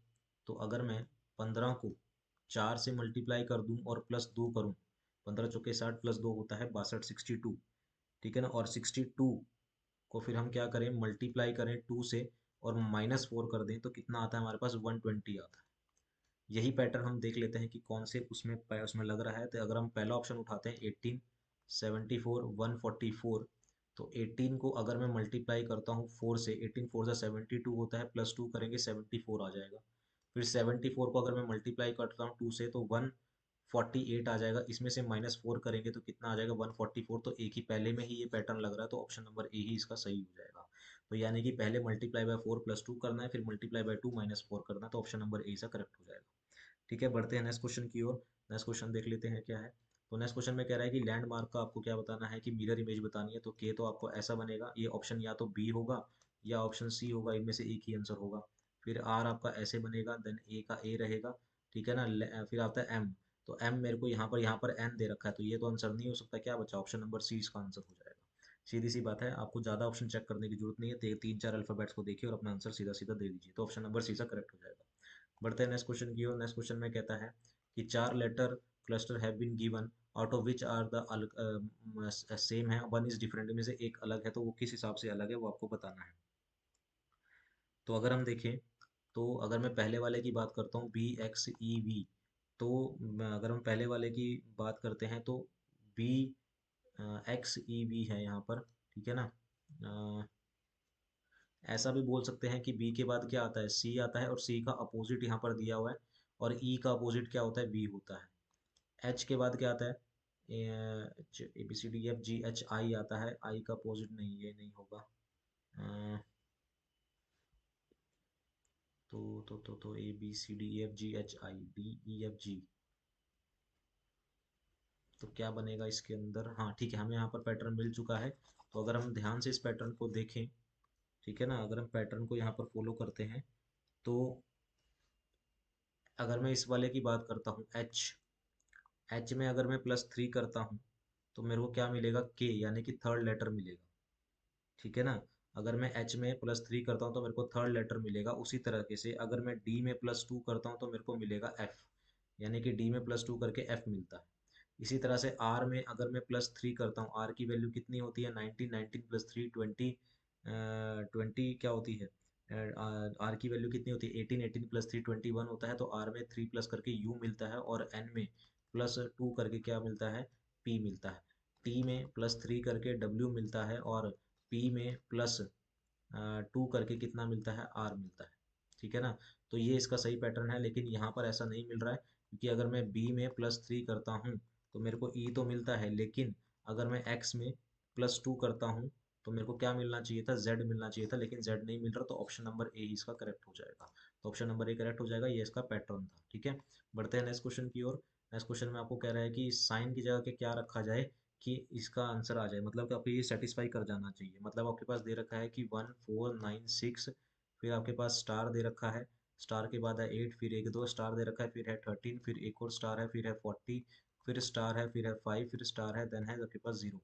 तो अगर मैं 15 को 4 से मल्टीप्लाई कर दूं और प्लस 2 करूं, 15 चौके 60 प्लस 2 होता है 62 62। ठीक है ना, और 62 को फिर हम क्या करें, मल्टीप्लाई करें 2 से और -4 कर दें, तो कितना आता है हमारे पास, 120 आता है। यही पैटर्न हम देख लेते हैं कि कौन से उसमें लग रहा है। तो अगर हम पहला ऑप्शन उठाते हैं 18 74 144, तो 18 को अगर मैं मल्टीप्लाई करता हूँ 4 से, 18 4 से 72 होता है, प्लस 2 करेंगे 74 आ जाएगा। फिर 74 को अगर मैं मल्टीप्लाई करता हूँ 2 से, तो 148 आ जाएगा। इसमें से -4 करेंगे तो कितना आ जाएगा, 144। तो एक ही पहले में ही ये पैटर्न लग रहा है, तो ऑप्शन नंबर ए ही इसका सही हो जाएगा। तो यानी कि पहले मल्टीप्लाई बाय 4 प्लस 2 करना है, फिर मल्टीप्लाई बाय 2 -4 करना है, तो ऑप्शन नंबर ए इसका करेक्ट हो जाएगा। ठीक है, बढ़ते हैं नेक्स्ट क्वेश्चन की ओर। नेक्स्ट क्वेश्चन देख लेते हैं क्या है। तो नेक्स्ट क्वेश्चन में कह रहा है कि लैंडमार्क का आपको क्या बताना है, कि मिरर इमेज बतानी है। तो के तो आपको ऐसा बनेगा, ये ऑप्शन या तो बी होगा या ऑप्शन सी होगा, इनमें से एक ही आंसर होगा। फिर आर आपका ऐसे बनेगा, देन ए का ए रहेगा। ठीक है ना, फिर आता है एम। तो एम मेरे को यहाँ पर एन दे रखा है, तो ये तो आंसर नहीं हो सकता। क्या बचा, ऑप्शन नंबर सी इसका आंसर हो जाएगा। सीधी सी बात है, आपको ज़्यादा ऑप्शन चेक करने की जरूरत नहीं है, 3 4 अल्फाबेट्स को देखिए और अपना आंसर सीधा सीधा दे दीजिए, तो ऑप्शन नंबर सी सा करेक्ट हो जाएगा। बढ़ते हैं नेक्स्ट क्वेश्चन की ओर। नेक्स्ट क्वेश्चन में कहता है कि 4 letter cluster have been given, out of which are the same है, वन इज डिफरेंट, में से एक अलग है, तो वो किस हिसाब से अलग है वो आपको बताना है। तो अगर हम देखें, तो अगर मैं पहले वाले की बात करता हूँ BXEV, तो अगर हम पहले वाले की बात करते हैं तो BXEV है यहाँ पर। ठीक है ना, ऐसा भी बोल सकते हैं कि बी के बाद क्या आता है, सी आता है, और सी का अपोजिट यहाँ पर दिया हुआ है, और ई का अपोजिट क्या होता है, बी होता है। एच के बाद क्या आता है, ABCDEFGHI आता है, आई का अपोजिट नहीं, ये नहीं होगा। अ, तो ABCDEFGHIDEFG, तो क्या बनेगा इसके अंदर। हाँ ठीक है, हमें यहाँ पर पैटर्न मिल चुका है। तो अगर हम ध्यान से इस पैटर्न को देखें, ठीक है ना, अगर हम पैटर्न को यहाँ पर फॉलो करते हैं, तो अगर मैं इस वाले की बात करता हूँ एच, एच में अगर मैं +3 करता हूँ, तो मेरे को क्या मिलेगा, के, यानी कि थर्ड लेटर मिलेगा। ठीक है ना, अगर मैं एच में +3 करता हूँ तो मेरे को थर्ड लेटर मिलेगा। उसी तरीके से अगर मैं डी में +2 करता हूँ तो मेरे को मिलेगा एफ, यानी कि डी में +2 करके एफ मिलता है। इसी तरह से आर में अगर मैं +3 करता हूँ, आर की वैल्यू कितनी होती है, 19, 19 +3 20, 20 क्या होती है, आर की वैल्यू कितनी होती है, 18, 18 +3 21 होता है। तो आर में 3 प्लस करके यू मिलता है, और एन में +2 करके क्या मिलता है, पी मिलता है। टी में +3 करके डब्ल्यू मिलता है, और पी में +2 करके कितना मिलता है, आर मिलता है। ठीक है ना, तो ये इसका सही पैटर्न है, लेकिन यहाँ पर ऐसा नहीं मिल रहा है, क्योंकि अगर मैं बी में +3 करता हूँ तो मेरे को ई तो मिलता है, लेकिन अगर मैं एक्स में +2 करता हूँ तो मेरे को क्या मिलना चाहिए था, जेड मिलना चाहिए था, लेकिन जेड नहीं मिल रहा, तो ऑप्शन नंबर ए ही इसका करेक्ट हो जाएगा। तो ऑप्शन नंबर ए करेक्ट हो जाएगा, ये इसका पैटर्न था। ठीक है, बढ़ते हैं नेक्स्ट क्वेश्चन की ओर। नेक्स्ट क्वेश्चन में आपको कह रहा है कि साइन की जगह के क्या रखा जाए कि इसका आंसर आ जाए, मतलब कि आपको ये सेटिस्फाई कर जाना चाहिए। मतलब आपके पास दे रखा है कि 1496, फिर आपके पास स्टार दे रखा है, स्टार के बाद है 8, फिर एक दो स्टार दे रखा है, फिर है 13, फिर एक और स्टार है, फिर है 40, फिर स्टार है, फिर है 5, फिर स्टार है, देन है आपके पास 0।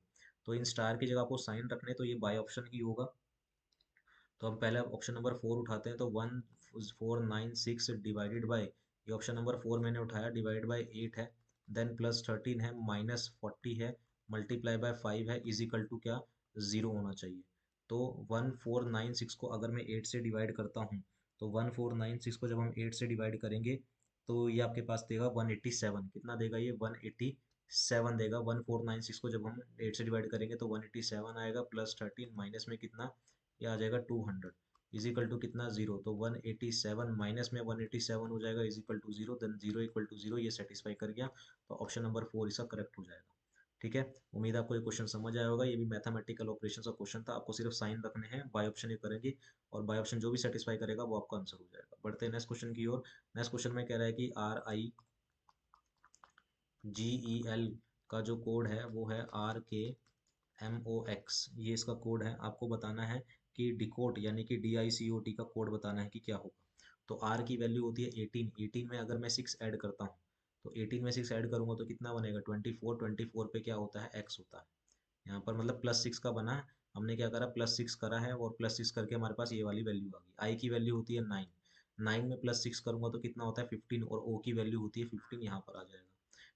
तो इन स्टार की जगह आपको साइन रखने, तो ये बाय ऑप्शन ही होगा। तो हम पहले ऑप्शन नंबर 4 उठाते हैं, तो 1496 डिवाइडेड बाय, ये ऑप्शन नंबर 4 मैंने उठाया, डिवाइड बाय 8 है, देन +13 है, -40 है, मल्टीप्लाई बाय 5 है, इज इक्वल टू क्या, 0 होना चाहिए। तो 1496 को अगर मैं 8 से डिवाइड करता हूँ, तो 1496 को जब हम 8 से डिवाइड करेंगे, तो ये आपके पास देगा 187, कितना देगा ये, 187 देगा। 1496 को जब हम 8 से डिवाइड करेंगे तो 187 आएगा, +13 माइनस में कितना, ये आ जाएगा 200। इज इक्वल टू कितना, जीरो। तो 187 माइनस में 187 हो जाएगा is equal to zero, then zero equal to zero, ये सेटिस्फाई कर गया। तो ऑप्शन नंबर 4 इसका करेक्ट हो जाएगा। ठीक है, उम्मीद है आपको ये क्वेश्चन समझ आया होगा। ये भी मैथमेटिकल ऑपरेशन का क्वेश्चन था, आपको सिर्फ साइन रखने हैं, बाय ऑप्शन ये करेंगे और बाय ऑप्शन जो भी सेटिस्फाई करेगा वो आपका आंसर हो जाएगा। बढ़ते हैं नेक्स्ट क्वेश्चन की ओर। नेक्स्ट क्वेश्चन में कह रहा है कि RIGEL का जो कोड है वो है RKMOX, ये इसका कोड है। आपको बताना है कि डिकोड यानी कि DICOT का कोड बताना है कि क्या होगा। तो R की वैल्यू होती है 18, 18 में अगर मैं 6 ऐड करता हूँ तो 18 में 6 ऐड करूंगा तो कितना बनेगा, 24, 24 पे क्या होता है, x होता है। यहाँ पर मतलब +6 का बना है, हमने क्या करा, +6 करा है और +6 करके हमारे पास ये वाली वैल्यू आ गई। आई की वैल्यू होती है 9, 9 में +6 करूंगा तो कितना होता है 15, और ओ की वैल्यू होती है 15, यहाँ पर आ जाएगा।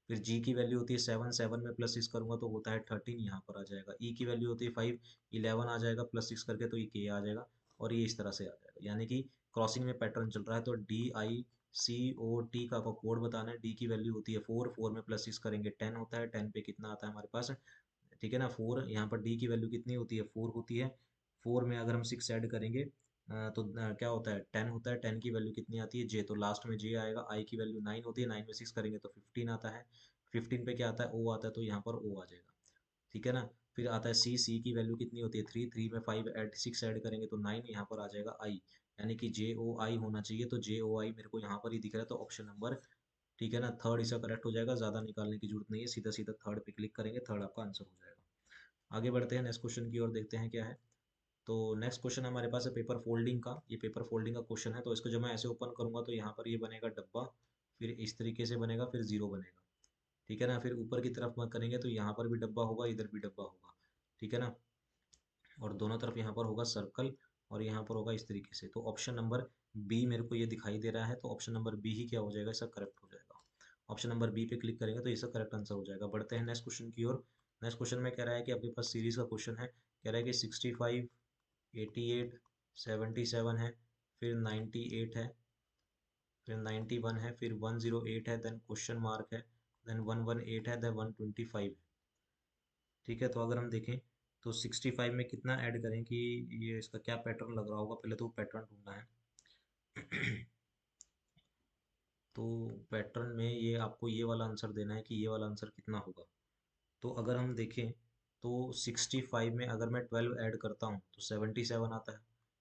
फिर जी की वैल्यू होती है 7, 7 में +6 करूंगा तो होता है 13, यहाँ पर आ जाएगा। ई की वैल्यू होती है 5, 11 आ जाएगा, +6 करके तो ये के आ जाएगा, और ये इस तरह से आ जाएगा। यानी कि क्रॉसिंग में पैटर्न चल रहा है। तो DICOT का कोड बताना है। डी की वैल्यू होती है 4, 4 में +6 करेंगे 10 होता है, 10 पे कितना आता है हमारे पास, ठीक है ना, 4। यहाँ पर डी की वैल्यू कितनी होती है, 4 होती है। 4 में अगर हम 6 ऐड करेंगे तो क्या होता है, 10 होता है। 10 की वैल्यू कितनी आती है, जे, तो लास्ट में जे आएगा। आई की वैल्यू 9 होती है, 9 में 6 करेंगे तो 15 आता है। 15 पे क्या आता है, ओ आता है, तो यहाँ पर ओ आ जाएगा। ठीक है ना। फिर आता है सी, सी की वैल्यू कितनी होती है 3, 3 में 5 ऐड 6 ऐड करेंगे तो 9, यहाँ पर आ जाएगा आई। यानी कि JOI होना चाहिए, तो JOI मेरे को यहाँ पर ही दिख रहा है, तो ऑप्शन नंबर, ठीक है ना, थर्ड इसका करेक्ट हो जाएगा। ज़्यादा निकालने की जरूरत नहीं है, सीधा सीधा थर्ड पे क्लिक करेंगे, थर्ड आपका आंसर हो जाएगा। आगे बढ़ते हैं नेक्स्ट क्वेश्चन की ओर, देखते हैं क्या है। तो नेक्स्ट क्वेश्चन हमारे पास है पेपर फोल्डिंग का। ये पेपर फोल्डिंग का क्वेश्चन है, तो इसको जब मैं ऐसे ओपन करूंगा तो यहाँ पर ये बनेगा डब्बा, फिर इस तरीके से बनेगा, फिर जीरो बनेगा। ठीक है ना। फिर ऊपर की तरफ मत करेंगे तो यहाँ पर भी डब्बा होगा, इधर भी डब्बा होगा। ठीक है ना। और दोनों तरफ यहाँ पर होगा सर्कल, और यहाँ पर होगा इस तरीके से। तो ऑप्शन नंबर बी मेरे को ये दिखाई दे रहा है, तो ऑप्शन नंबर बी ही क्या हो जाएगा, इसका करेक्ट हो जाएगा। ऑप्शन नंबर बी पे क्लिक करेंगे तो इसका करेक्ट आंसर हो जाएगा। बढ़ते हैं नेक्स्ट क्वेश्चन की ओर। नेक्स्ट क्वेश्चन में कह रहा है कि आपके पास सीरीज का क्वेश्चन है। कह रहा है कि 65, 88, 77 है, फिर 98 है, फिर 91 है, फिर 108 है, देन क्वेश्चन मार्क है, देन 118 है, देन 125 है। ठीक है, तो अगर हम देखें तो 65 में कितना ऐड करें कि ये इसका क्या पैटर्न लग रहा होगा, पहले तो पैटर्न ढूंढना है। तो पैटर्न में ये आपको ये वाला आंसर देना है कि ये वाला आंसर कितना होगा। तो अगर हम देखें तो 65 में अगर मैं 12 ऐड करता हूँ तो 77 आता है।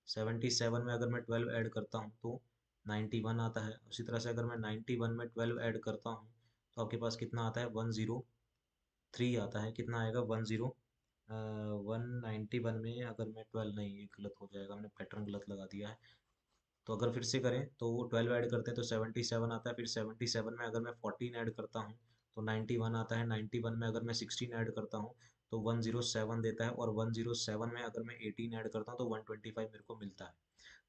77 में अगर मैं 12 ऐड करता हूँ तो 91 आता है। उसी तरह से अगर मैं 91 में 12 ऐड करता हूँ तो आपके पास कितना आता है, 103 आता है। कितना आएगा, 191 में अगर मैं 12, नहीं ये गलत हो जाएगा, हमने पैटर्न गलत लगा दिया है। तो अगर फिर से करें तो वो 12 ऐड करते हैं तो 77 आता है। फिर 77 में अगर मैं 14 ऐड करता हूँ तो 91 आता है। 91 में अगर मैं 16 ऐड करता हूँ तो 107 देता है, और 107 में अगर मैं 18 ऐड करता हूँ तो 125 मेरे को मिलता है।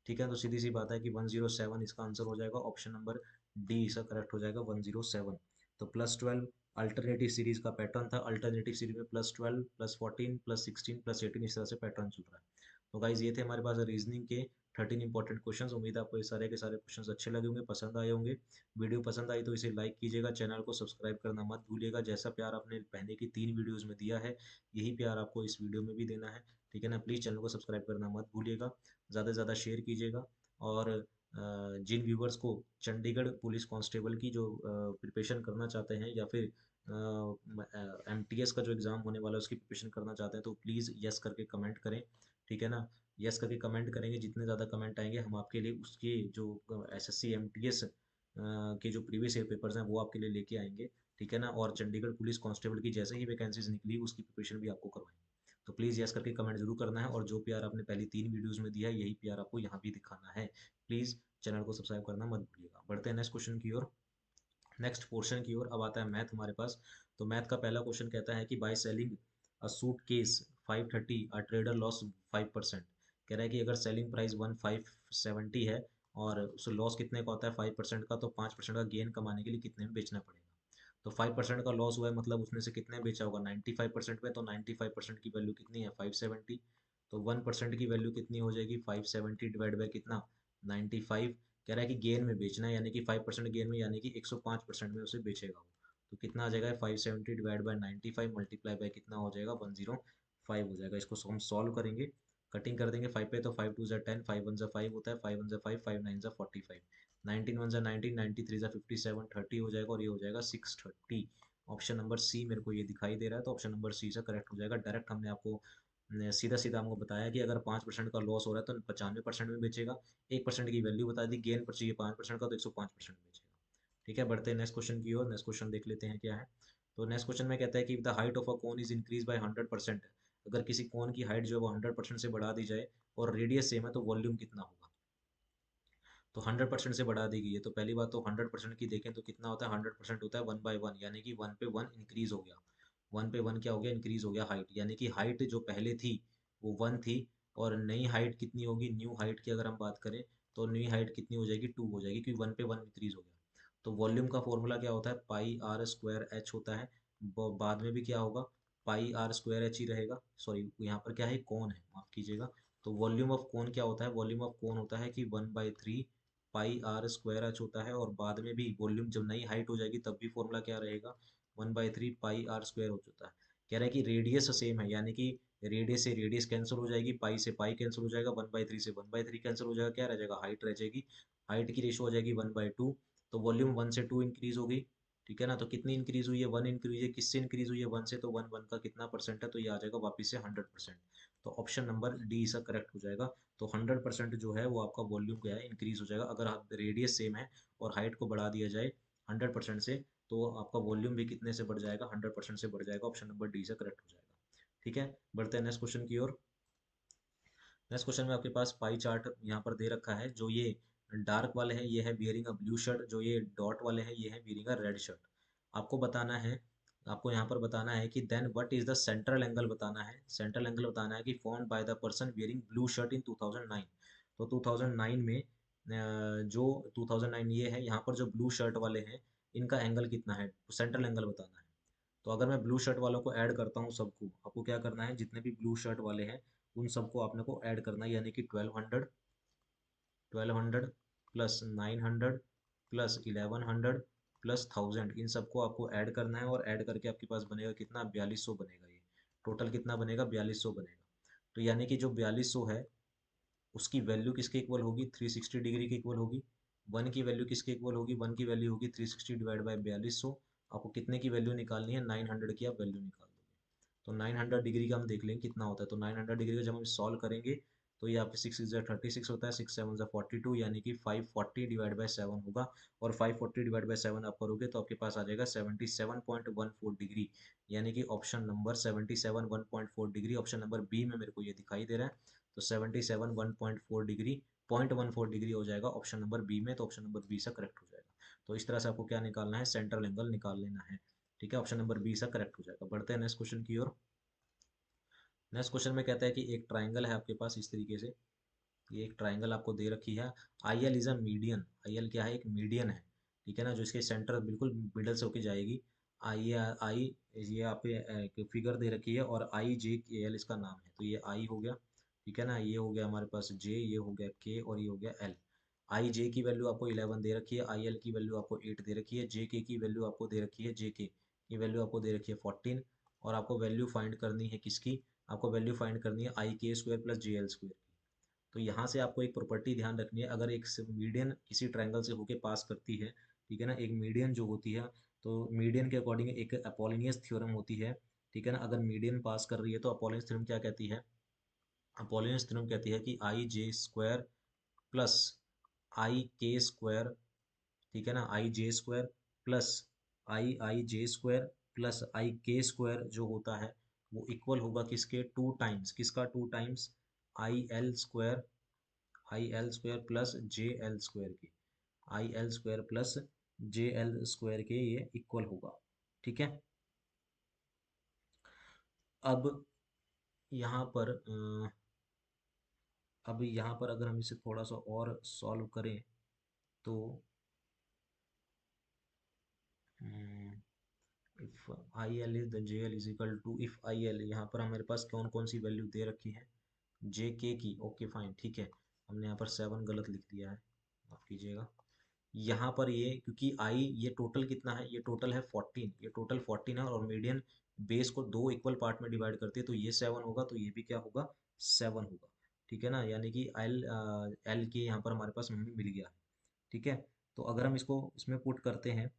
ठीक है, तो सीधी सी बात है कि 107 इसका आंसर हो जाएगा। ऑप्शन नंबर डी इसका करेक्ट हो जाएगा, 107। तो +12 अल्टरनेटिव सीरीज का पैटर्न था। अल्टरनेटिव सीरीज में +12, +14, +16, +18 इस तरह से पैटर्न चल रहा है। तो गाइज ये थे हमारे पास रीजनिंग के 13 इंपॉर्टेंट क्वेश्चंस। उम्मीद है आपको ये सारे के सारे क्वेश्चंस अच्छे लगे होंगे, पसंद आए होंगे। वीडियो पसंद आई तो इसे लाइक कीजिएगा, चैनल को सब्सक्राइब करना मत भूलिएगा। जैसा प्यार आपने पहले की 3 वीडियोस में दिया है, यही प्यार आपको इस वीडियो में भी देना है। ठीक है ना। प्लीज़ चैनल को सब्सक्राइब करना मत भूलिएगा, ज़्यादा से ज़्यादा शेयर कीजिएगा। और जिन व्यूवर्स को चंडीगढ़ पुलिस कांस्टेबल की जो प्रिपरेशन करना चाहते हैं, या फिर MTS का जो एग्ज़ाम होने वाला है उसकी प्रिपरेशन करना चाहते हैं, तो प्लीज़ यस करके कमेंट करें। ठीक है ना। यस करके कमेंट करेंगे, जितने ज़्यादा कमेंट आएंगे हम आपके लिए उसके जो SSC MTS के जो प्रीवियस ईयर पेपर्स हैं वो आपके लिए लेके आएंगे। ठीक है ना। और चंडीगढ़ पुलिस कांस्टेबल की जैसे ही वैकेंसीज निकली उसकी प्रिपरेशन भी आपको करवाएंगे। तो प्लीज़ यस करके कमेंट जरूर करना है, और जो प्यार आपने पहली 3 वीडियोस में दिया है यही प्यार आपको यहाँ भी दिखाना है। प्लीज़ चैनल को सब्सक्राइब करना मत भूलिएगा। बढ़ते हैं नेक्स्ट क्वेश्चन की ओर, नेक्स्ट पोर्शन की ओर। अब आता है मैथ हमारे पास। तो मैथ का पहला क्वेश्चन कहता है कि by selling a suit case 530 a trader loss 5%। कह रहा है कि अगर सेलिंग प्राइस 1570 है और उसे लॉस कितने का होता है, 5% का, तो 5% का गेन कमाने के लिए कितने में बेचना पड़ेगा। तो 5% का लॉस हुआ है, मतलब उसने से कितने बेचा होगा, 95% में। तो 95% की वैल्यू कितनी है, 570। तो 1% की वैल्यू कितनी हो जाएगी, 570 डिवाइड बाई कितना, 95। कह रहा है कि गेन में बेचना है, यानी कि 5% गेन में, यानी कि 105% में उसे बेचेगा वो। तो कितना आ जाएगा, 570 डिवाइड बाई 95 मल्टीप्लाई बाई कितना हो जाएगा, 105 हो जाएगा। इसको हम सॉल्व करेंगे कटिंग कर देंगे 5 पे तो 5 टू ज़ा 10, 5 वन ज़ा 5 होता है, 5 वन ज़ा 5, 5 नाइन ज़ा 45, 19 वन ज़ा 19, 93 ज़ा 57, 30 हो जाएगा और ये हो जाएगा 630। ऑप्शन नंबर सी मेरे को ये दिखाई दे रहा है, तो ऑप्शन नंबर सी से करेक्ट हो जाएगा। डायरेक्ट हमने आपको सीधा सीधा हमको बताया कि अगर 5% का लॉस हो रहा है तो 95% में बेचेगा, 1% की वैल्यू बता दी, गेन पर चाहिए 5% का तो 105% बेचेगा। ठीक है, बढ़ते हैं नेक्स्ट क्वेश्चन की ओर। नेक्स्ट क्वेश्चन देख लेते हैं क्या है। तो नेक्स्ट क्वेश्चन में कहता है कि the height of a cone is increase by 100%। अगर किसी कोन की हाइट जो है वो 100% से बढ़ा दी जाए और रेडियस सेम है तो वॉल्यूम कितना होगा। तो 100% से बढ़ा दी गई है, तो पहली बात तो 100% की देखें तो कितना होता है, 100% होता है 1/1, यानी कि 1 पे 1 इंक्रीज हो गया। 1 पे 1 क्या हो गया, इंक्रीज हो गया हाइट, यानी कि हाइट जो पहले थी वो 1 थी, और नई हाइट कितनी होगी, न्यू हाइट की अगर हम बात करें तो न्यू हाइट कितनी हो जाएगी, 2 हो जाएगी, क्योंकि 1 पे 1 इंक्रीज हो गया। तो वॉल्यूम का फॉर्मूला क्या होता है, पाई आर स्क्वायर एच होता है। बाद में भी क्या होगा, पाई आर स्क्वायर एच ही रहेगा। सॉरी, यहाँ पर क्या है, कौन है, माफ कीजिएगा। तो वॉल्यूम ऑफ कौन क्या होता है, वॉल्यूम ऑफ कौन होता है कि 1/3 पाई आर स्क्वायर एच होता है, और बाद में भी वॉल्यूम जब नई हाइट हो जाएगी तब भी फॉर्मूला क्या रहेगा, 1/3 पाई आर स्क्वायर हो जाता है। कह रहा है कि रेडियस सेम है, यानी कि रेडियस से रेडियस कैंसिल हो जाएगी, पाई से पाई कैंसिल हो जाएगा, 1/3 से 1/3 कैंसिल हो जाएगा, क्या रह जाएगा, हाइट रह जाएगी। हाइट की रेशो हो जाएगी 1/2, तो वॉल्यूम 1 से 2 इंक्रीज होगी। ठीक है ना, तो कितनी इंक्रीज हुई है, 1 इंक्रीज है, किससे इंक्रीज हुई है, 1 से, तो 1 1 का कितना परसेंट है, तो ये आ जाएगा वापिस से 100%। तो ऑप्शन नंबर डी इसका करेक्ट हो जाएगा। तो 100% जो है वो आपका वॉल्यूम क्या है, इंक्रीज हो जाएगा। अगर आप रेडियस सेम है और हाइट को बढ़ा दिया जाए 100% से, तो आपका वॉल्यूम भी कितने से बढ़ जाएगा, 100% से बढ़ जाएगा। ऑप्शन नंबर डी से करेक्ट हो जाएगा। ठीक है, बढ़ते हैं नेक्स्ट क्वेश्चन की ओर। नेक्स्ट क्वेश्चन में आपके पास पाई चार्ट यहाँ पर दे रखा है। जो ये डार्क वाले हैं ये है बियरिंग अ ब्लू शर्ट, जो ये डॉट वाले हैं ये है बियरिंग अ रेड शर्ट। आपको बताना है, आपको यहाँ पर बताना है कि then what is the central angle बताना है। सेंट्रल एंगल बताना है कि formed by the person bearing blue shirt in 2009। तो 2009 में जो 2009 ये है, यहाँ पर जो ब्लू शर्ट वाले हैं इनका एंगल कितना है, सेंट्रल एंगल बताना है। तो अगर मैं ब्लू शर्ट वालों को ऐड करता हूँ सबको, आपको क्या करना है, जितने भी ब्लू शर्ट वाले हैं उन सबको आपने को ऐड करना है, यानी कि 1200 प्लस 900 प्लस 1100 प्लस 1000, इन सबको आपको ऐड करना है, और ऐड करके आपके पास बनेगा कितना, 4200 बनेगा। ये टोटल कितना बनेगा, 4200 बनेगा। तो यानी कि जो 4200 है उसकी वैल्यू किसके इक्वल होगी, 360 डिग्री के इक्वल होगी। वन की वैल्यू किसके इक्वल होगी, वन की वैल्यू होगी 360 डिवाइड बाई 4200। आपको कितने की वैल्यू निकालनी है, 900 की आप वैल्यू निकाल दोगे। तो 900 डिग्री का हम देख लेंगे कितना होता है। तो 900 डिग्री का जब हम सॉल्व करेंगे तो ये आपके 6 × 36 होता है, 6 7 × 42, यानी कि 540 डिवाइड बाई 7 होगा। और 540 डिवाइड बाई 7 आप करोगे तो आपके पास आ जाएगा 77.14 डिग्री, यानी कि option number 77 1.4 degree. Option number B में मेरे को ये दिखाई दे रहा है। तो 77 1.4 डिग्री, 0.14 डिग्री हो जाएगा ऑप्शन नंबर बी में। तो ऑप्शन नंबर बी से करेक्ट हो जाएगा। तो इस तरह से आपको क्या निकालना है, सेंट्रल एंगल निकाल लेना है। ठीक है, ऑप्शन नंबर बी से करेक्ट हो जाएगा। बढ़ते हैं नेक्स्ट क्वेश्चन की ओर। नेक्स्ट क्वेश्चन में कहता है कि एक ट्राइंगल है आपके पास इस तरीके से, ये एक ट्राइंगल आपको दे रखी है। आई L is a median, I L क्या है, एक मीडियन है। ठीक है ना, जो इसके सेंटर बिल्कुल मिडल से होके जाएगी। आई आई ये आप पे एक फिगर दे रखी है, और आई जे के एल इसका नाम है। तो ये आई हो गया, ठीक है ना, ये हो गया हमारे पास जे, ये हो गया के, और ये हो गया एल। आई जे की वैल्यू आपको 11 दे रखी है, आई एल की वैल्यू आपको 8 दे रखी है, जे के की वैल्यू आपको दे रखी है, जे के की वैल्यू आपको दे रखी है 14। और आपको वैल्यू फाइंड करनी है किसकी, आपको वैल्यू फाइंड करनी है आई K square plus J L square. तो यहाँ से आपको एक प्रॉपर्टी ध्यान रखनी है, अगर एक मीडियन किसी ट्रायंगल से होके पास करती है, ठीक है ना, एक मीडियन जो होती है, तो मीडियन के अकॉर्डिंग एक अपोलिनियस थ्योरम होती है। ठीक है ना, अगर मीडियन पास कर रही है तो अपोलिनियस थ्योरम क्या कहती है, अपोलिनियस थ्योरम कहती है कि आई J square plus I K square, ठीक है ना, आई J square plus I J square plus I K square जो होता है वो इक्वल होगा किसके, 2 टाइम्स, किसका 2 times, I L square, I L square plus J L square के, I L square plus J L square के ये इक्वल होगा। ठीक है, अब यहाँ पर अब यहाँ पर अगर हम इसे थोड़ा सा और सॉल्व करें तो if I L is the J L is equal to, if I L, यहाँ पर हमारे पास कौन कौन सी वैल्यू दे रखी है, जे के की, ओके फाइन, ठीक है। हमने यहाँ पर 7 गलत लिख दिया है, माफ कीजिएगा। यहाँ पर ये क्योंकि आई ये टोटल कितना है, ये टोटल है 14, ये टोटल 14 है, और मीडियन बेस को दो इक्वल पार्ट में डिवाइड करती है, तो ये 7 होगा, तो ये भी क्या होगा, 7 होगा। ठीक है ना, यानी कि एल एल के यहाँ पर हमारे पास हमें मिल गया। ठीक है, तो अगर हम इसको इसमें पुट करते हैं,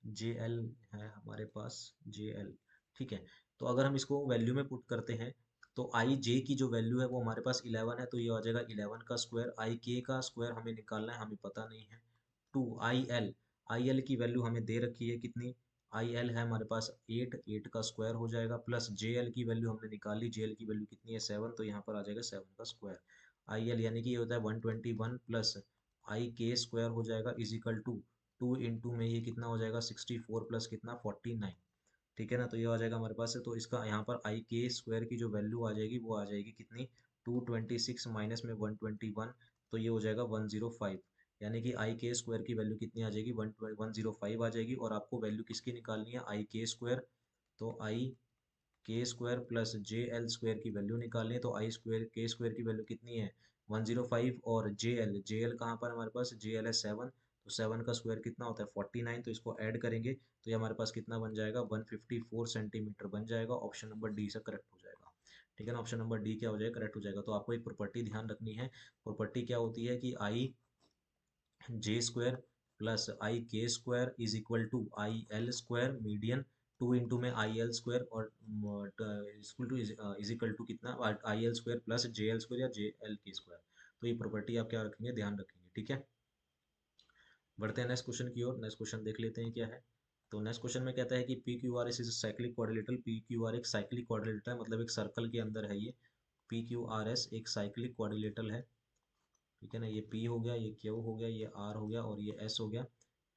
जे एल है हमारे पास, जे एल। ठीक है, तो अगर हम इसको वैल्यू में पुट करते हैं तो आई जे की जो वैल्यू है वो हमारे पास 11 है, तो ये आ जाएगा 11 का स्क्वायर। आई के का स्क्वायर हमें निकालना है, हमें पता नहीं है। टू आई एल की वैल्यू हमें दे रखी है कितनी, आई एल है हमारे पास 8, 8 का स्क्वायर हो जाएगा, प्लस जे एल की वैल्यू हमने निकाली, जे एल की वैल्यू कितनी है 7, तो यहाँ पर आ जाएगा 7 का स्क्वायर। आई एल यानी कि ये होता है 121 प्लस आई के स्क्वायर हो जाएगा is equal to, two into में ये कितना हो जाएगा 64 प्लस कितना 49। ठीक है ना, तो ये आ जाएगा हमारे पास है, तो इसका यहाँ पर आई के स्क्वायर की जो वैल्यू आ जाएगी वो आ जाएगी कितनी, 226 माइनस में 121, तो ये हो जाएगा 105। यानी कि आई के स्क्वायर की वैल्यू कितनी आ जाएगी, 105 आ जाएगी। और आपको वैल्यू किसकी निकालनी है, आई के स्क्वायर, तो आई K square plus J L square की वैल्यू निकालनी है। तो आई स्क्वायर के स्क्वायर की वैल्यू कितनी है 105, और जे एल कहाँ पर हमारे पास, जे एल है 7, तो 7 का स्क्वायर कितना होता है 49, तो इसको ऐड करेंगे तो ये हमारे पास कितना बन जाएगा 154 सेंटीमीटर बन जाएगा। ऑप्शन नंबर डी से करेक्ट हो जाएगा। ठीक है ना, ऑप्शन नंबर डी क्या हो जाएगा, करेक्ट हो जाएगा। तो आपको एक प्रॉपर्टी ध्यान रखनी है, प्रॉपर्टी क्या होती है कि आई J square plus I K square is equal to I L square median, two into में आई एल स्क्वायर, और equal to is equal to कितना I L square plus J L square या जे एल के स्क्वायर। तो ये प्रॉपर्टी आप क्या रखेंगे, ध्यान रखेंगे। ठीक है, बढ़ते हैं नेक्स्ट क्वेश्चन की ओर। नेक्स्ट क्वेश्चन देख लेते हैं क्या है। तो नेक्स्ट क्वेश्चन में कहता है कि P Q R S is cyclic quadrilateral, P Q R एक साइक्लिक क्वाड्रिलेटरल है, मतलब एक सर्कल के अंदर है ये। पी क्यू आर एस एक साइक्लिक क्वाड्रिलेटरल है। ठीक है ना, ये P हो गया, ये Q हो गया, ये R हो गया और ये S हो गया।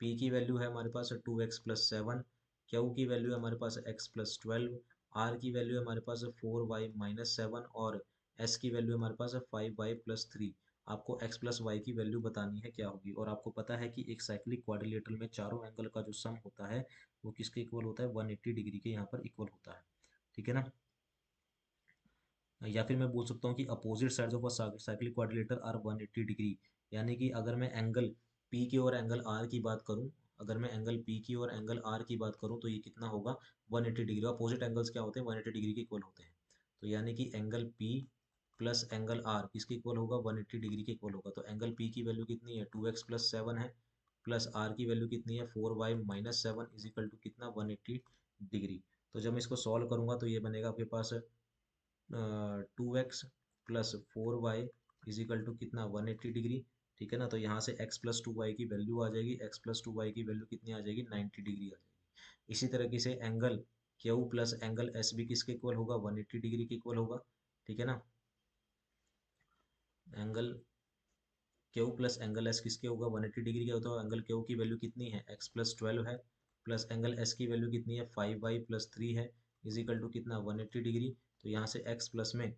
P की वैल्यू है हमारे पास 2x+7, Q की वैल्यू है हमारे पास x+12, R की वैल्यू है हमारे पास 4y-7, और S की वैल्यू हमारे पास है 5y+3। आपको x प्लस वाई की वैल्यू बतानी है क्या होगी, और आपको पता है कि एक साइक्लिक क्वाड्रिलेटरल में चारों एंगल का जो सम होता है वो किसके इक्वल होता है, 180 डिग्री के यहाँ पर इक्वल होता है। ठीक है ना, या फिर मैं बोल सकता हूँ कि opposite sides of a cyclic quadrilateral are 180 degree. यानी कि अगर मैं एंगल P की और एंगल R की बात करूँ, अगर मैं एंगल P की और एंगल R की बात करूँ तो ये कितना होगा 180 डिग्री। अपोजिट एंगल्स क्या होते हैं, 180 डिग्री के इक्वल होते हैं। तो यानी कि angle P plus angle R किसके इक्वल होगा, 180 डिग्री के इक्वल होगा। तो एंगल P की वैल्यू कितनी है 2x+7 है, प्लस R की वैल्यू कितनी है 4y-7 इज इक्वल टू कितना 180 डिग्री। तो जब मैं इसको सॉल्व करूंगा तो ये बनेगा आपके पास 2x+4y इज इक्वल टू कितना 180 डिग्री। ठीक है ना, तो यहाँ से x+2y की वैल्यू आ जाएगी, x+2y की वैल्यू कितनी आ जाएगी 90 डिग्री आ जाएगी। इसी तरीके से angle Q plus angle S भी किसके इक्वल होगा 180 डिग्री के इक्वल होगा। ठीक है ना, angle Q plus angle S किसके होगा 180 डिग्री का होता है। एंगल Q की वैल्यू कितनी है x+12 है, प्लस एंगल S की वैल्यू कितनी है 5y+3 है, इज इक्वल टू कितना 180 डिग्री। तो यहाँ से x प्लस में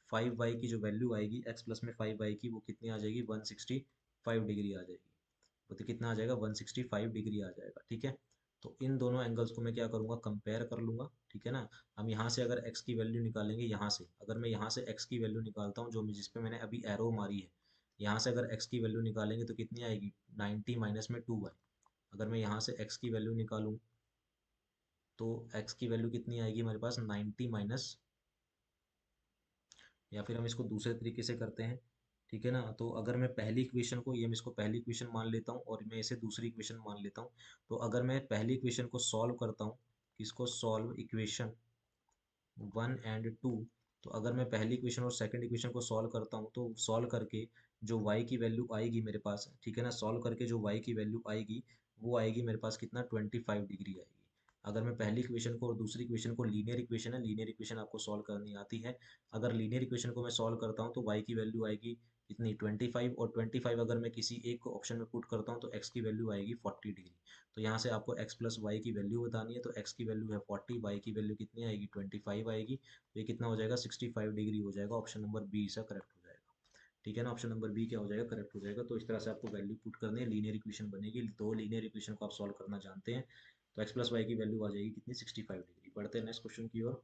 5y की जो वैल्यू आएगी, x प्लस में 5y की वो कितनी आ जाएगी 165 डिग्री आ जाएगी। तो कितना आ जाएगा 165 डिग्री आ जाएगा। ठीक है, तो इन दोनों एंगल्स को मैं क्या करूँगा, कंपेयर कर लूँगा। ठीक है ना, हम यहाँ से अगर x की वैल्यू निकालेंगे, यहाँ से अगर मैं यहाँ से x की वैल्यू निकालता हूँ जो जिस पे मैंने अभी एरो मारी है, यहाँ से अगर x की वैल्यू निकालेंगे तो कितनी आएगी 90 माइनस में 2y। अगर मैं यहाँ से x की वैल्यू निकालूँ तो x की वैल्यू कितनी आएगी हमारे पास 90 माइनस, या फिर हम इसको दूसरे तरीके से करते हैं। ठीक है ना, तो अगर मैं पहली इक्वेशन को, ये मैं इसको पहली इक्वेशन मान लेता हूँ और मैं इसे दूसरी इक्वेशन मान लेता हूँ। तो अगर मैं पहली इक्वेशन को सॉल्व करता हूँ, किसको सॉल्व, इक्वेशन 1 और 2, तो अगर मैं पहली इक्वेशन और सेकंड इक्वेशन को सॉल्व करता हूँ तो सॉल्व करके जो y की वैल्यू आएगी मेरे पास, ठीक है ना, सॉल्व करके जो y की वैल्यू आएगी वो आएगी मेरे पास कितना 25 डिग्री आएगी। अगर मैं पहली इक्वेशन को और दूसरी इक्वेशन को, लीनियर इक्वेशन है, लीनियर इक्वेशन आपको सॉल्व करनी आती है, अगर लीनियर इक्वेशन को मैं सॉल्व करता हूँ तो y की वैल्यू आएगी कितनी 25, और 25 अगर मैं किसी एक ऑप्शन में पुट करता हूँ तो x की वैल्यू आएगी 40 डिग्री। तो यहाँ से आपको x प्लस वाई की वैल्यू बतानी है, तो x की वैल्यू है 40, y की वैल्यू कितनी आएगी 25 आएगी, तो ये कितना हो जाएगा 65 डिग्री हो जाएगा। ऑप्शन नंबर बी इसका करेक्ट हो जाएगा। ठीक है ना, ऑप्शन नंबर बी क्या हो जाएगा, करेक्ट हो जाएगा। तो इस तरह से आपको वैल्यू पुट करनी है, लीनियर इक्वेशन बनेगी, दो लीनियर इक्वेशन को आप सॉल्व करना जानते हैं। तो एक्स प्लस वाई की वैल्यू आ जाएगी कितनी 65 डिग्री। बढ़ते हैं नेक्स्ट क्वेश्चन की ओर।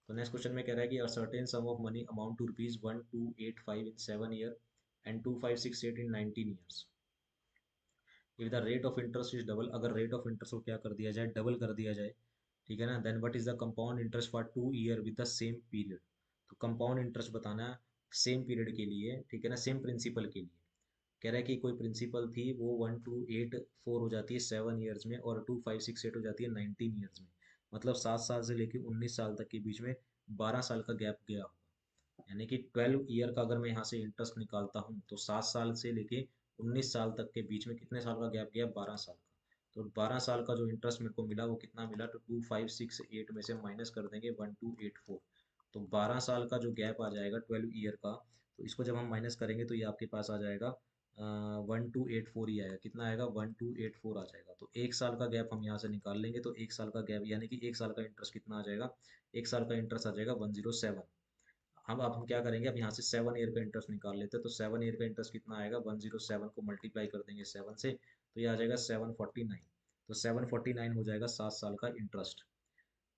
तो नेक्स्ट क्वेश्चन में कह रहा है कि a certain sum of money amount to rupees 1285 इन 7 ईयर एंड 2568 इन 19 years. If the rate of interest is double, अगर रेट ऑफ इंटरेस्ट को क्या कर दिया जाए, डबल कर दिया जाए, ठीक है ना, then what is the compound interest for 2 year with the same period. तो कंपाउंड इंटरेस्ट बताना है सेम पीरियड के लिए, ठीक है ना, सेम प्रिंसिपल के लिए। कह रहा है कि कोई प्रिंसिपल थी वो 1284 हो जाती है 7 ईयर्स में, और 2568 हो जाती है 19 ईयर्स में। मतलब 7 साल से लेके 19 साल तक के बीच में 12 साल का गैप गया होगा। यानी कि 12 ईयर का अगर मैं यहाँ से इंटरेस्ट निकालता हूँ तो 7 साल से लेके 19 साल तक के बीच में कितने साल का गैप गया, 12 साल का। तो 12 साल का जो इंटरेस्ट मेरे को मिला वो कितना मिला, तो 2568 में से माइनस कर देंगे 1284। तो 12 साल का जो गैप आ जाएगा 12 ईयर का, तो इसको जब हम माइनस करेंगे तो ये आपके पास आ जाएगा 1284 ही आएगा। कितना आएगा, 1284 आ जाएगा। तो 1 साल का गैप हम यहाँ से निकाल लेंगे, तो 1 साल का गैप यानी कि 1 साल का इंटरेस्ट कितना आ जाएगा, 1 साल का इंटरेस्ट आ जाएगा 107। हम अब हम क्या करेंगे, अब यहाँ से 7 ईयर का इंटरेस्ट निकाल लेते हैं। तो 7 ईयर का इंटरेस्ट कितना आएगा, 107 को मल्टीप्लाई कर देंगे 7 से, तो ये आ जाएगा 749। तो 749 हो जाएगा 7 साल का इंटरेस्ट।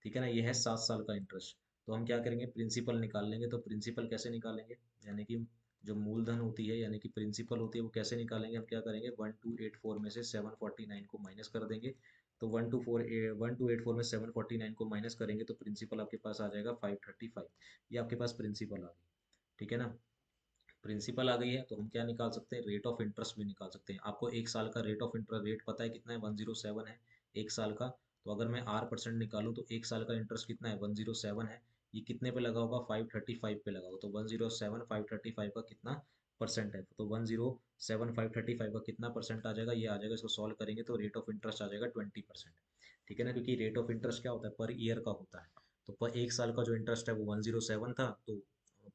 ठीक है ना, ये है 7 साल का इंटरेस्ट। तो हम क्या करेंगे, प्रिंसिपल निकाल लेंगे। तो प्रिंसिपल कैसे निकालेंगे, यानी कि जो मूलधन होती है यानी कि प्रिंसिपल होती है वो कैसे निकालेंगे, हम क्या करेंगे, 1284 में से 749 को माइनस कर देंगे। तो 1284 में 749 को माइनस करेंगे तो प्रिंसिपल आपके पास आ जाएगा 535। ये आपके पास प्रिंसिपल आ गई। ठीक है ना, प्रिंसिपल आ गई है। तो हम क्या निकाल सकते हैं, रेट ऑफ इंटरेस्ट भी निकाल सकते हैं। आपको 1 साल का रेट ऑफ इंटरेस्ट रेट पता है कितना है, 107 है 1 साल का। तो अगर मैं R% निकालूं तो 1 साल का इंटरेस्ट कितना है, 107 है। ये कितने पे लगा होगा, 535 पे लगा होगा। तो 107 535 का कितना परसेंट है, तो 107 535 का कितना परसेंट आ जाएगा, ये आ जाएगा। इसको सॉल्व करेंगे तो रेट ऑफ इंटरेस्ट आ जाएगा 20%। ठीक है ना, क्योंकि रेट ऑफ इंटरेस्ट क्या होता है, पर ईयर का होता है। तो पर 1 साल का जो इंटरेस्ट है वो 107 था, तो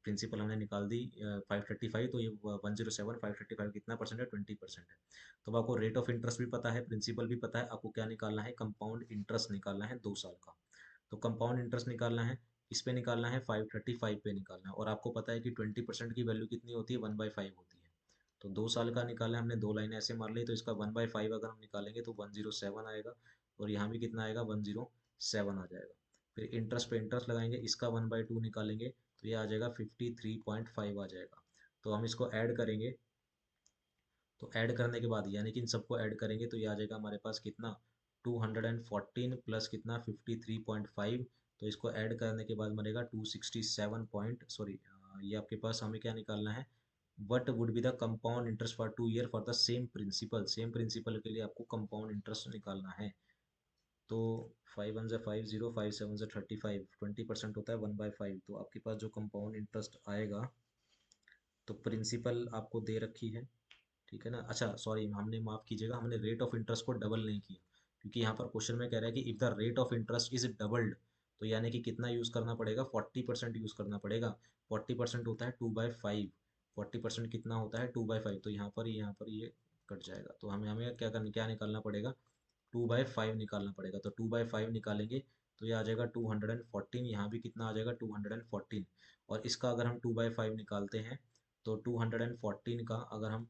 प्रिंसिपल हमने निकाल दी 535। तो ये 107 535 कितना परसेंट है, 20% है। तो अब आपको रेट ऑफ इंटरेस्ट भी पता है, प्रिंसिपल भी पता है, आपको क्या निकालना है, कंपाउंड इंटरेस्ट निकालना है 2 साल का। तो कंपाउंड इंटरेस्ट निकालना है, इस पे निकालना है 535 पे निकालना है। और आपको पता है कि 20% की वैल्यू कितनी होती है, 1/5 होती है। तो 2 साल का निकाला है हमने, दो लाइन ऐसे मार ली, तो इसका 1/5 अगर हम निकालेंगे तो 107 आएगा। और यहाँ भी कितना आएगा, 107 आ जाएगा। फिर इंटरेस्ट पे इंटरेस्ट लगाएंगे, इसका 1/2 निकालेंगे तो ये आ जाएगा 53.5 आ जाएगा। तो हम इसको ऐड करेंगे, तो ऐड करने के बाद यानी कि इन सबको ऐड करेंगे तो ये आ जाएगा हमारे पास कितना, 214 प्लस कितना 53.5। तो इसको ऐड करने के बाद बनेगा 267 पॉइंट, सॉरी, ये आपके पास हमें क्या निकालना है, what would be the compound interest for 2 year for the same principal. Same principal के लिए आपको कंपाउंड इंटरेस्ट निकालना है। तो 5 1 5 0, 5 7 35, 20% होता है 1/5। तो आपके पास जो कंपाउंड इंटरेस्ट आएगा, तो प्रिंसिपल आपको दे रखी है, ठीक है ना। अच्छा सॉरी, हमने माफ़ कीजिएगा, हमने रेट ऑफ इंटरेस्ट को डबल नहीं किया, क्योंकि यहाँ पर क्वेश्चन में कह रहा है कि if the rate of interest is doubled, तो यानी कि कितना यूज़ करना पड़ेगा, 40% यूज़ करना पड़ेगा। 40% होता है 2/5। 40% कितना होता है, 2/5। तो यहाँ पर ये कट जाएगा। तो हमें हमें क्या निकालना पड़ेगा, 2/5 निकालना पड़ेगा। तो 2/5 निकालेंगे तो ये आ जाएगा 214। यहाँ भी कितना आ जाएगा, 214। और इसका अगर हम 2/5 निकालते हैं तो 214 का अगर हम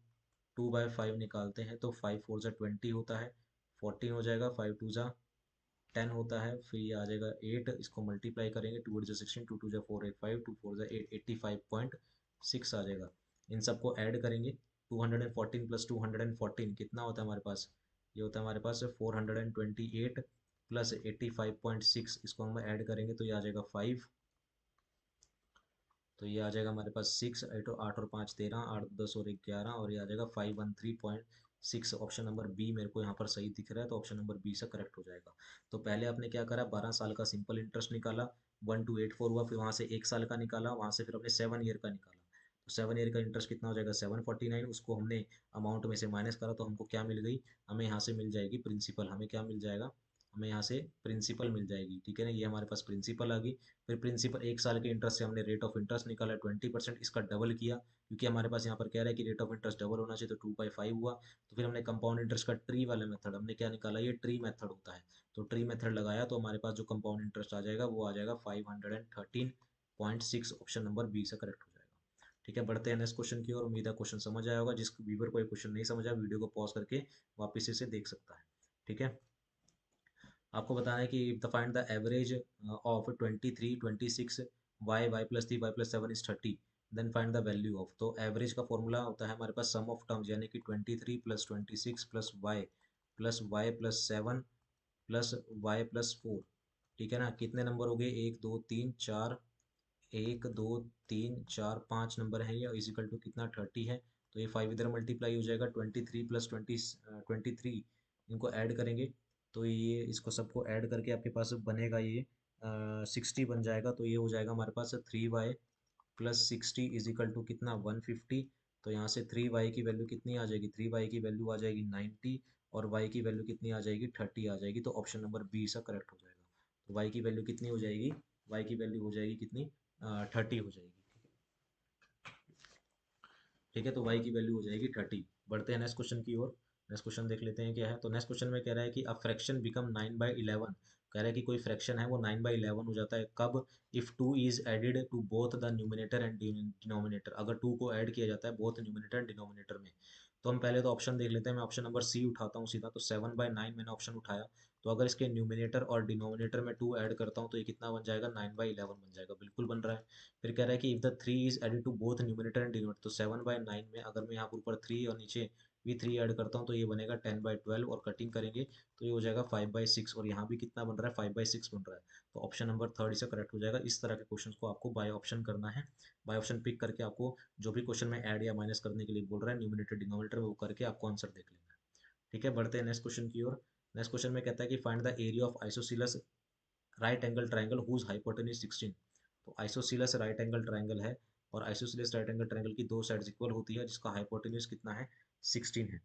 2/5 निकालते हैं तो 5 4 जा 20 होता है, 14 हो जाएगा, 5 2 जा 10 होता है, फिर ये आ जाएगा 8। इसको मल्टीप्लाई करेंगे, 2 8 जा 16, 2 2 जा 4 8 5, 2 4 जा 8, 85.6 आ जाएगा। इन सबको ऐड करेंगे, 214 प्लस 214 कितना होता है हमारे पास, ये होता है हमारे पास 428 प्लस 85.6। इसको हम ऐड करेंगे तो ये आ जाएगा 5। तो ये आ जाएगा हमारे पास 6 8 8 और 5 13, 8 10 और 1 11, और ये आ जाएगा 513.6। ऑप्शन नंबर बी मेरे को यहाँ पर सही दिख रहा है, तो ऑप्शन नंबर बी से करेक्ट हो जाएगा। तो पहले आपने क्या करा, 12 साल का सिंपल इंटरेस्ट निकाला, 1284 हुआ, फिर वहाँ से 1 साल का निकाला, वहाँ से फिर हमने 7 ईयर का निकाला। तो 7 ईयर का इंटरेस्ट कितना हो जाएगा, 749। उसको हमने अमाउंट में से माइनस करा तो हमको क्या मिल गई, हमें यहाँ से मिल जाएगी प्रिंसिपल। हमें क्या मिल जाएगा, हमें यहाँ से प्रिंसिपल मिल जाएगी। ठीक है ना, ये हमारे पास प्रिंसिपल आ गई। फिर प्रिंसिपल 1 साल के इंटरेस्ट से हमने रेट ऑफ इंटरेस्ट निकाला 20%, इसका डबल किया, क्योंकि हमारे पास यहाँ पर कह रहा है कि रेट ऑफ इंटरेस्ट डबल होना चाहिए, तो 2/5 हुआ। तो फिर हमने कंपाउंड इंटरेस्ट का ट्री वाला मेथड हमने क्या निकाला, ये ट्री मेथड होता है। तो ट्री मेथड लगाया तो हमारे पास जो कंपाउंड इंटरेस्ट आ जाएगा वो आ जाएगा 513.6। ऑप्शन नंबर बी से करेक्ट हो जाएगा। ठीक है, बढ़ते हैं नेक्स्ट क्वेश्चन की ओर। उम्मीद है क्वेश्चन समझ आया होगा। जिस व्यूवर को ये क्वेश्चन नहीं समझा, वीडियो को पॉज करके वापस इसे देख सकता है। ठीक है, आपको बताना है कि find the average of 23 26 Y plus 3 Y plus 7 is 30, then find the value of. तो एवरेज का फॉर्मूला होता है हमारे पास सम ऑफ टर्म्स, यानी कि 23 plus 26 plus Y plus 7 plus Y plus 4। ठीक है ना, कितने नंबर हो गए, 1 2 3 4, एक दो तीन चार पाँच नंबर है ये, इजिकल टू कितना 30 है। तो ये 5 इधर मल्टीप्लाई हो जाएगा, 23 प्लस 23 इनको ऐड करेंगे। तो ये इसको सबको ऐड करके आपके पास बनेगा ये 60 बन जाएगा। तो ये हो जाएगा हमारे पास 3y प्लस 60 इजिकल टू कितना 150। तो यहाँ से 3y की वैल्यू कितनी आ जाएगी, 3y की वैल्यू आ जाएगी 90 और y की वैल्यू कितनी आ जाएगी 30 आ जाएगी। तो ऑप्शन नंबर बी इसका करेक्ट हो जाएगा। तो y की वैल्यू कितनी हो जाएगी, y की वैल्यू हो जाएगी कितनी 30 हो जाएगी। ठीक है, तो y की वैल्यू हो जाएगी 30। बढ़ते हैं नेक्स्ट क्वेश्चन की ओर। नेक्स्ट क्वेश्चन देख लेते हैं क्या है। तो नेक्स्ट क्वेश्चन में कह रहा है कि अ फ्रैक्शन बिकम 9/11। कह रहा है कि कोई फ्रैक्शन है वो 9/11 हो जाता है कब, if 2 is added to both the numerator and denominator. अगर 2 को ऐड किया जाता है बोथ न्यूमिनेटर एंड डिनोमिनेटर में। तो हम पहले तो ऑप्शन देख लेते हैं। मैं ऑप्शन नंबर सी उठाता हूँ सीधा। तो 7/9 मैंने ऑप्शन उठाया। तो अगर इसके न्यूमिनेटर और डिनोमिनेटर में 2 ऐड करता हूँ तो ये कितना बन जाएगा, 9/11 बन जाएगा। बिल्कुल बन रहा है। फिर कह रहा है कि if the three is added to both numerator and denominator. तो 7/9 में अगर मैं यहाँ पर ऊपर 3 और नीचे भी 3 ऐड करता हूँ तो ये बनेगा 10/12 और कटिंग करेंगे तो ये हो जाएगा 5/6। और यहाँ भी कितना बन रहा है, 5/6 बन रहा है। तो ऑप्शन नंबर थर्ड इसे करेक्ट हो जाएगा। इस तरह के क्वेश्चन को आपको बाय ऑप्शन करना है। बाय ऑप्शन पिक करके आपको जो भी क्वेश्चन में ऐड या माइनस करने के लिए बोल रहा है न्यूमिनेटर डिनोमिनेटर, वो करके आपको आंसर देख लेना है। ठीक है, बढ़ते हैं नेक्स्ट क्वेश्चन की ओर। नेक्स्ट क्वेश्चन में कहता है कि find the area of isosceles right angle triangle whose hypotenuse 16। तो आइसोसेलेस राइट एंगल ट्राइंगल है और आइसोसेलेस राइट एंगल ट्राइंगल की दो साइड्स इक्वल होती है जिसका हाइपोटेन्यूज कितना है, 16 है।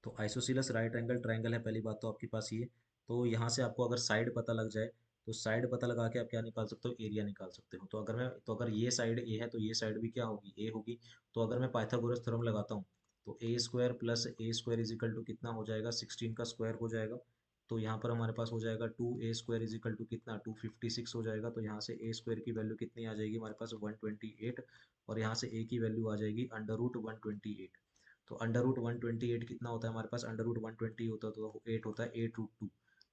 तो आइसोसेलेस राइट एंगल ट्राइंगल है, पहली बात तो आपके पास ये। तो यहाँ से आपको अगर साइड पता लग जाए तो साइड पता लगा के आप क्या निकाल सकते हो, एरिया निकाल सकते हो। तो अगर ये साइड ए है तो ये साइड भी क्या होगी, ए होगी। तो अगर मैं पाइथागोरस थ्योरम लगाता हूँ तो A square plus A square is equal to कितना हो जाएगा, 16 का स्क्वायर हो जाएगा। तो यहाँ पर हमारे पास हो जाएगा 2a² इज इक्वल टू कितना 256 हो जाएगा। तो यहाँ से ए स्क्वायर की वैल्यू कितनी आ जाएगी हमारे पास 128। और यहाँ से ए की वैल्यू आ जाएगी √128। तो √128 कितना होता है हमारे पास, √120 होता है तो 8 होता है 8√2।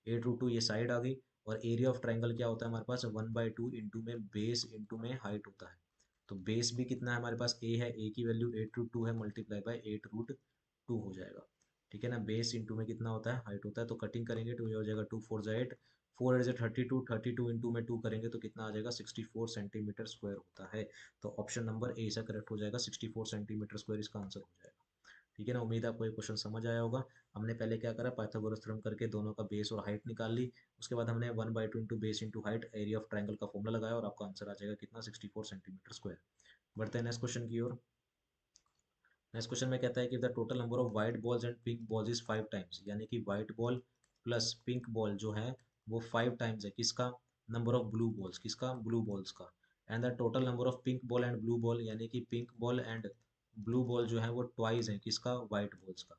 8√2 ये साइड आ गई। और एरिया ऑफ ट्राइंगल क्या होता है हमारे पास, 1/2 इंटू में बेस इंटू में हाइट होता है। तो बेस भी कितना है हमारे पास, ए है, ए की वैल्यू 8√2 है, मल्टीप्लाई बाय 8√2 हो जाएगा। ठीक है ना, बेस इंटू में कितना होता है, हाइट होता है। तो कटिंग करेंगे तो ये हो जाएगा 2 4 8, 4 8 32, 32 इंटू में 2 करेंगे तो कितना आ जाएगा, 64 सेंटीमीटर स्क्वायर होता है। तो ऑप्शन नंबर ए से करेक्ट हो जाएगा, 64 सेंटीमीटर स्क्वायर इसका आंसर हो जाएगा। ठीक है ना, उम्मीद है आपको ये क्वेश्चन समझ आया होगा। हमने पहले क्या करा, पाइथागोरस थ्योरम करके दोनों का बेस और हाइट निकाल ली। उसके बाद हमने 1/2 into base into height area of triangle का फॉर्मूला लगाया और आपका आंसर आ जाएगा कितना, 64 सेंटीमीटर स्क्वायर। बढ़ते हैं नेक्स्ट क्वेश्चन की ओर। नेक्स्ट क्वेश्चन में कहता है कि the total number of white balls and pink balls is 5 times. यानी कि white ball plus pink ball जो है वो 5 टाइम्स है किसका, नंबर ऑफ ब्लू बॉल्स, किसका, ब्लू बॉल्स का। And the total number of pink ball and blue ball, यानी कि pink ball and blue ball जो है वो ट्वाइस है किसका, व्हाइट बॉल्स का।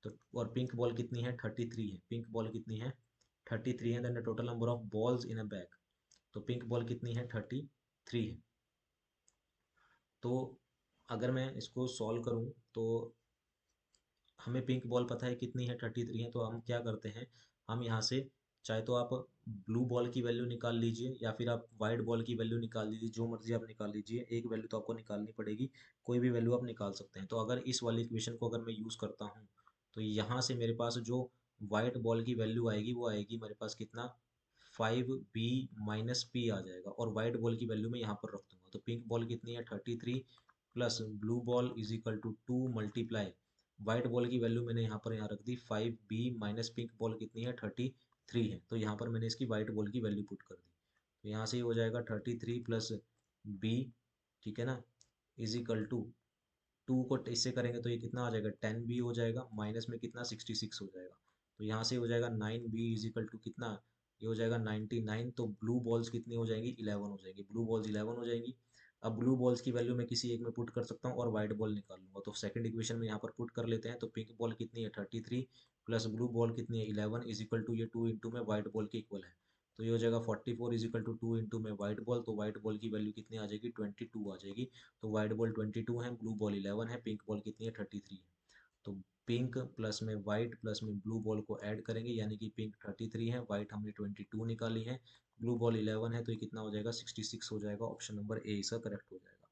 तो और पिंक बॉल कितनी है, 33 है। पिंक बॉल कितनी है, 33 है। Then the total number of balls in a bag. तो पिंक बॉल कितनी है, 33 है। तो अगर मैं इसको सॉल्व करूं तो हमें पिंक बॉल पता है कितनी है, 33 है। तो हम क्या करते हैं, हम यहाँ से चाहे तो आप ब्लू बॉल की वैल्यू निकाल लीजिए या फिर आप वाइट बॉल की वैल्यू निकाल लीजिए, जो मर्जी आप निकाल लीजिए, एक वैल्यू तो आपको निकालनी पड़ेगी। कोई भी वैल्यू आप निकाल सकते हैं। तो अगर इस वाली इक्वेशन को अगर मैं यूज़ करता हूँ तो यहाँ से मेरे पास जो वाइट बॉल की वैल्यू आएगी वो आएगी मेरे पास कितना, 5b - p आ जाएगा। और वाइट बॉल की वैल्यू मैं यहाँ पर रख दूंगा। तो पिंक बॉल कितनी है, 33 plus blue ball is equal to 2 multiply white ball की वैल्यू मैंने यहाँ रख दी 5b माइनस पिंक बॉल कितनी है, 33 है। तो यहाँ पर मैंने इसकी वाइट बॉल की वैल्यू पुट कर दी। तो यहाँ से ये हो जाएगा 33 प्लस बी, ठीक है ना, इज इक्वल टू 2 को इससे करेंगे तो ये कितना आ जाएगा, 10b हो जाएगा, माइनस में कितना 66 हो जाएगा। तो यहाँ से हो जाएगा 9b इज इक्वल टू कितना, ये हो जाएगा 99। तो ब्लू बॉल्स कितनी हो जाएंगी, 11 हो जाएंगी, ब्लू बॉल्स 11 हो जाएंगी। अब ब्लू बॉल्स की वैल्यू मैं किसी एक में पुट कर सकता हूँ और वाइट बॉल निकाल लूंगा। तो सेकंड इक्वेशन में यहाँ पर पुट कर लेते हैं। तो पिंक बॉल कितनी है, 33 प्लस ब्लू बॉल कितनी है, 11 इज इक्वल टू ये 2 इंटू में वाइट बॉल के इक्वल है। तो ये हो जाएगा 44 इज इक्वल टू 2 इंटू में वाइट बॉल। तो वाइट बॉल की वैल्यू कितनी आ जाएगी, 22 आ जाएगी। तो वाइट बॉल 22 है, ब्लू बॉल 11 है, पिंक बॉल कितनी है, 33 है। तो पिंक प्लस में वाइट प्लस में ब्लू बॉल को ऐड करेंगे यानी कि पिंक 33 है, वाइट हमने 22 निकाली है, ब्लू बॉल 11 है। तो ये कितना हो जाएगा, 66 हो जाएगा। ऑप्शन नंबर ए इसका करेक्ट हो जाएगा।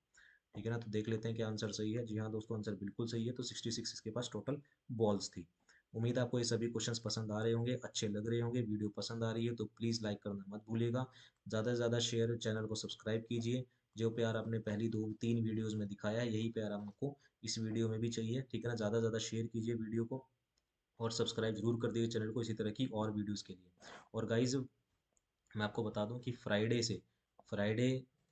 ठीक है ना, तो देख लेते हैं क्या आंसर सही है। जी हाँ दोस्तों, आंसर बिल्कुल सही है। तो 66 इसके पास टोटल बॉल्स थी। उम्मीद है आपको ये सभी क्वेश्चंस पसंद आ रहे होंगे, अच्छे लग रहे होंगे। वीडियो पसंद आ रही है तो प्लीज़ लाइक करना मत भूलिएगा। ज़्यादा से ज़्यादा शेयर, चैनल को सब्सक्राइब कीजिए। जो प्यार आपने पहली 2-3 वीडियोज़ में दिखाया है, यही प्यार हमको इस वीडियो में भी चाहिए, ठीक है ना? ज़्यादा से ज़्यादा शेयर कीजिए वीडियो को और सब्सक्राइब ज़रूर कर दीजिए चैनल को इसी तरह की और वीडियोज़ के लिए। और गाइज़, मैं आपको बता दूं कि फ्राइडे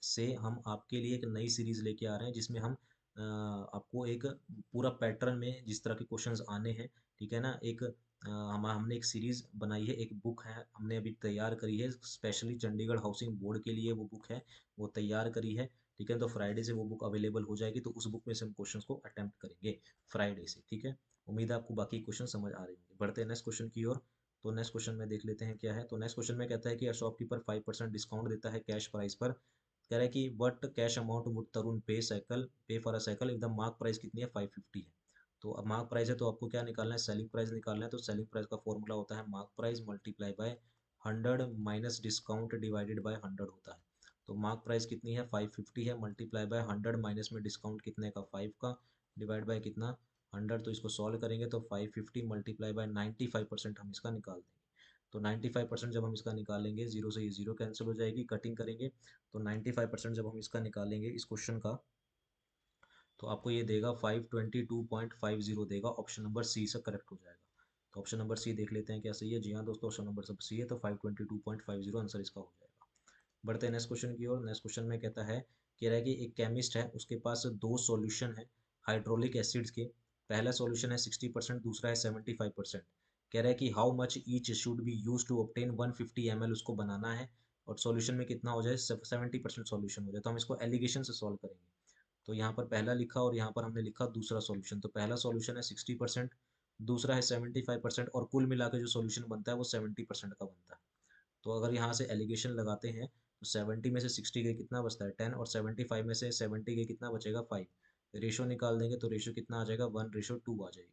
से हम आपके लिए एक नई सीरीज़ लेके आ रहे हैं, जिसमें हम आपको एक पूरा पैटर्न में जिस तरह के क्वेश्चंस आने हैं, ठीक है ना, एक हमने एक सीरीज़ बनाई है, एक बुक है हमने अभी तैयार करी है स्पेशली चंडीगढ़ हाउसिंग बोर्ड के लिए। वो बुक है, वो तैयार करी है, ठीक है। तो फ्राइडे से वो बुक अवेलेबल हो जाएगी, तो उस बुक में से हम क्वेश्चंस को अटेम्प्ट करेंगे फ्राइडे से, ठीक है। उम्मीद है आपको बाकी क्वेश्चन समझ आ रहे होंगे। बढ़ते हैं नेक्स्ट क्वेश्चन की ओर। तो नेक्स्ट क्वेश्चन में देख लेते हैं क्या है। तो नेक्स्ट क्वेश्चन में कहता है कि शॉपकीपर 5% डिस्काउंट देता है कैश प्राइस पर। कह रहा है कि व्हाट कैश अमाउंट वुड तरुण पे for a cycle if the mark price कितनी है, 550 है। तो अब मार्क प्राइस है तो आपको क्या निकालना है, सेलिंग प्राइस निकालना है। तो सेलिंग प्राइस का फॉर्मूला होता है mark price multiply by 100 minus discount divided by 100 होता है। तो मार्क प्राइस कितनी है, 550 है, मल्टीप्लाई बाय 100 माइनस में डिस्काउंट कितने का, 5 का, डिवाइड बाय कितना, 100। तो इसको सॉल्व करेंगे तो 550 मल्टीप्लाई बाय 95% हम इसका निकाल देंगे। तो 95% जब हम इसका निकालेंगे, जीरो से ये जीरो कैंसिल हो जाएगी, कटिंग करेंगे। तो 95% जब हम इसका निकालेंगे इस क्वेश्चन का, तो आपको ये देगा 522.50 देगा। ऑप्शन नंबर सी से करेक्ट हो जाएगा। तो ऑप्शन नंबर सी देख लेते हैं क्या सही है। जी हाँ दोस्तों, ऑप्शन नंबर सब सी है, तो 522.50 आंसर इसका हो जाएगा। बढ़ते हैं नेक्स्ट क्वेश्चन की ओर। नेक्स्ट क्वेश्चन में कहता है, कह रहा है कि एक केमिस्ट है, उसके पास दो सॉल्यूशन है हाइड्रोलिक एसिड्स के। पहला सॉल्यूशन है 60%, दूसरा है 75%। कह रहा है कि how much each should be use to obtain 150 ml उसको बनाना है, और सॉल्यूशन में कितना हो जाए, 70% सॉल्यूशन हो जाए। तो हम इसको एलिगेशन से सॉल्व करेंगे। तो यहाँ पर पहला लिखा और यहाँ पर हमने लिखा दूसरा सॉल्यूशन। तो पहला सॉल्यूशन है 60%, दूसरा है 75%, और कुल मिला के जो सॉल्यूशन बनता है वो 70% का बनता है। तो अगर यहाँ से एलिगेशन लगाते हैं तो 70 में से 60 गए कितना बचता है, 10, और 75 में से 70 गए कितना बचेगा, 5। रेशो निकाल देंगे तो रेशो कितना आ जाएगा, 1:2 आ जाएगी।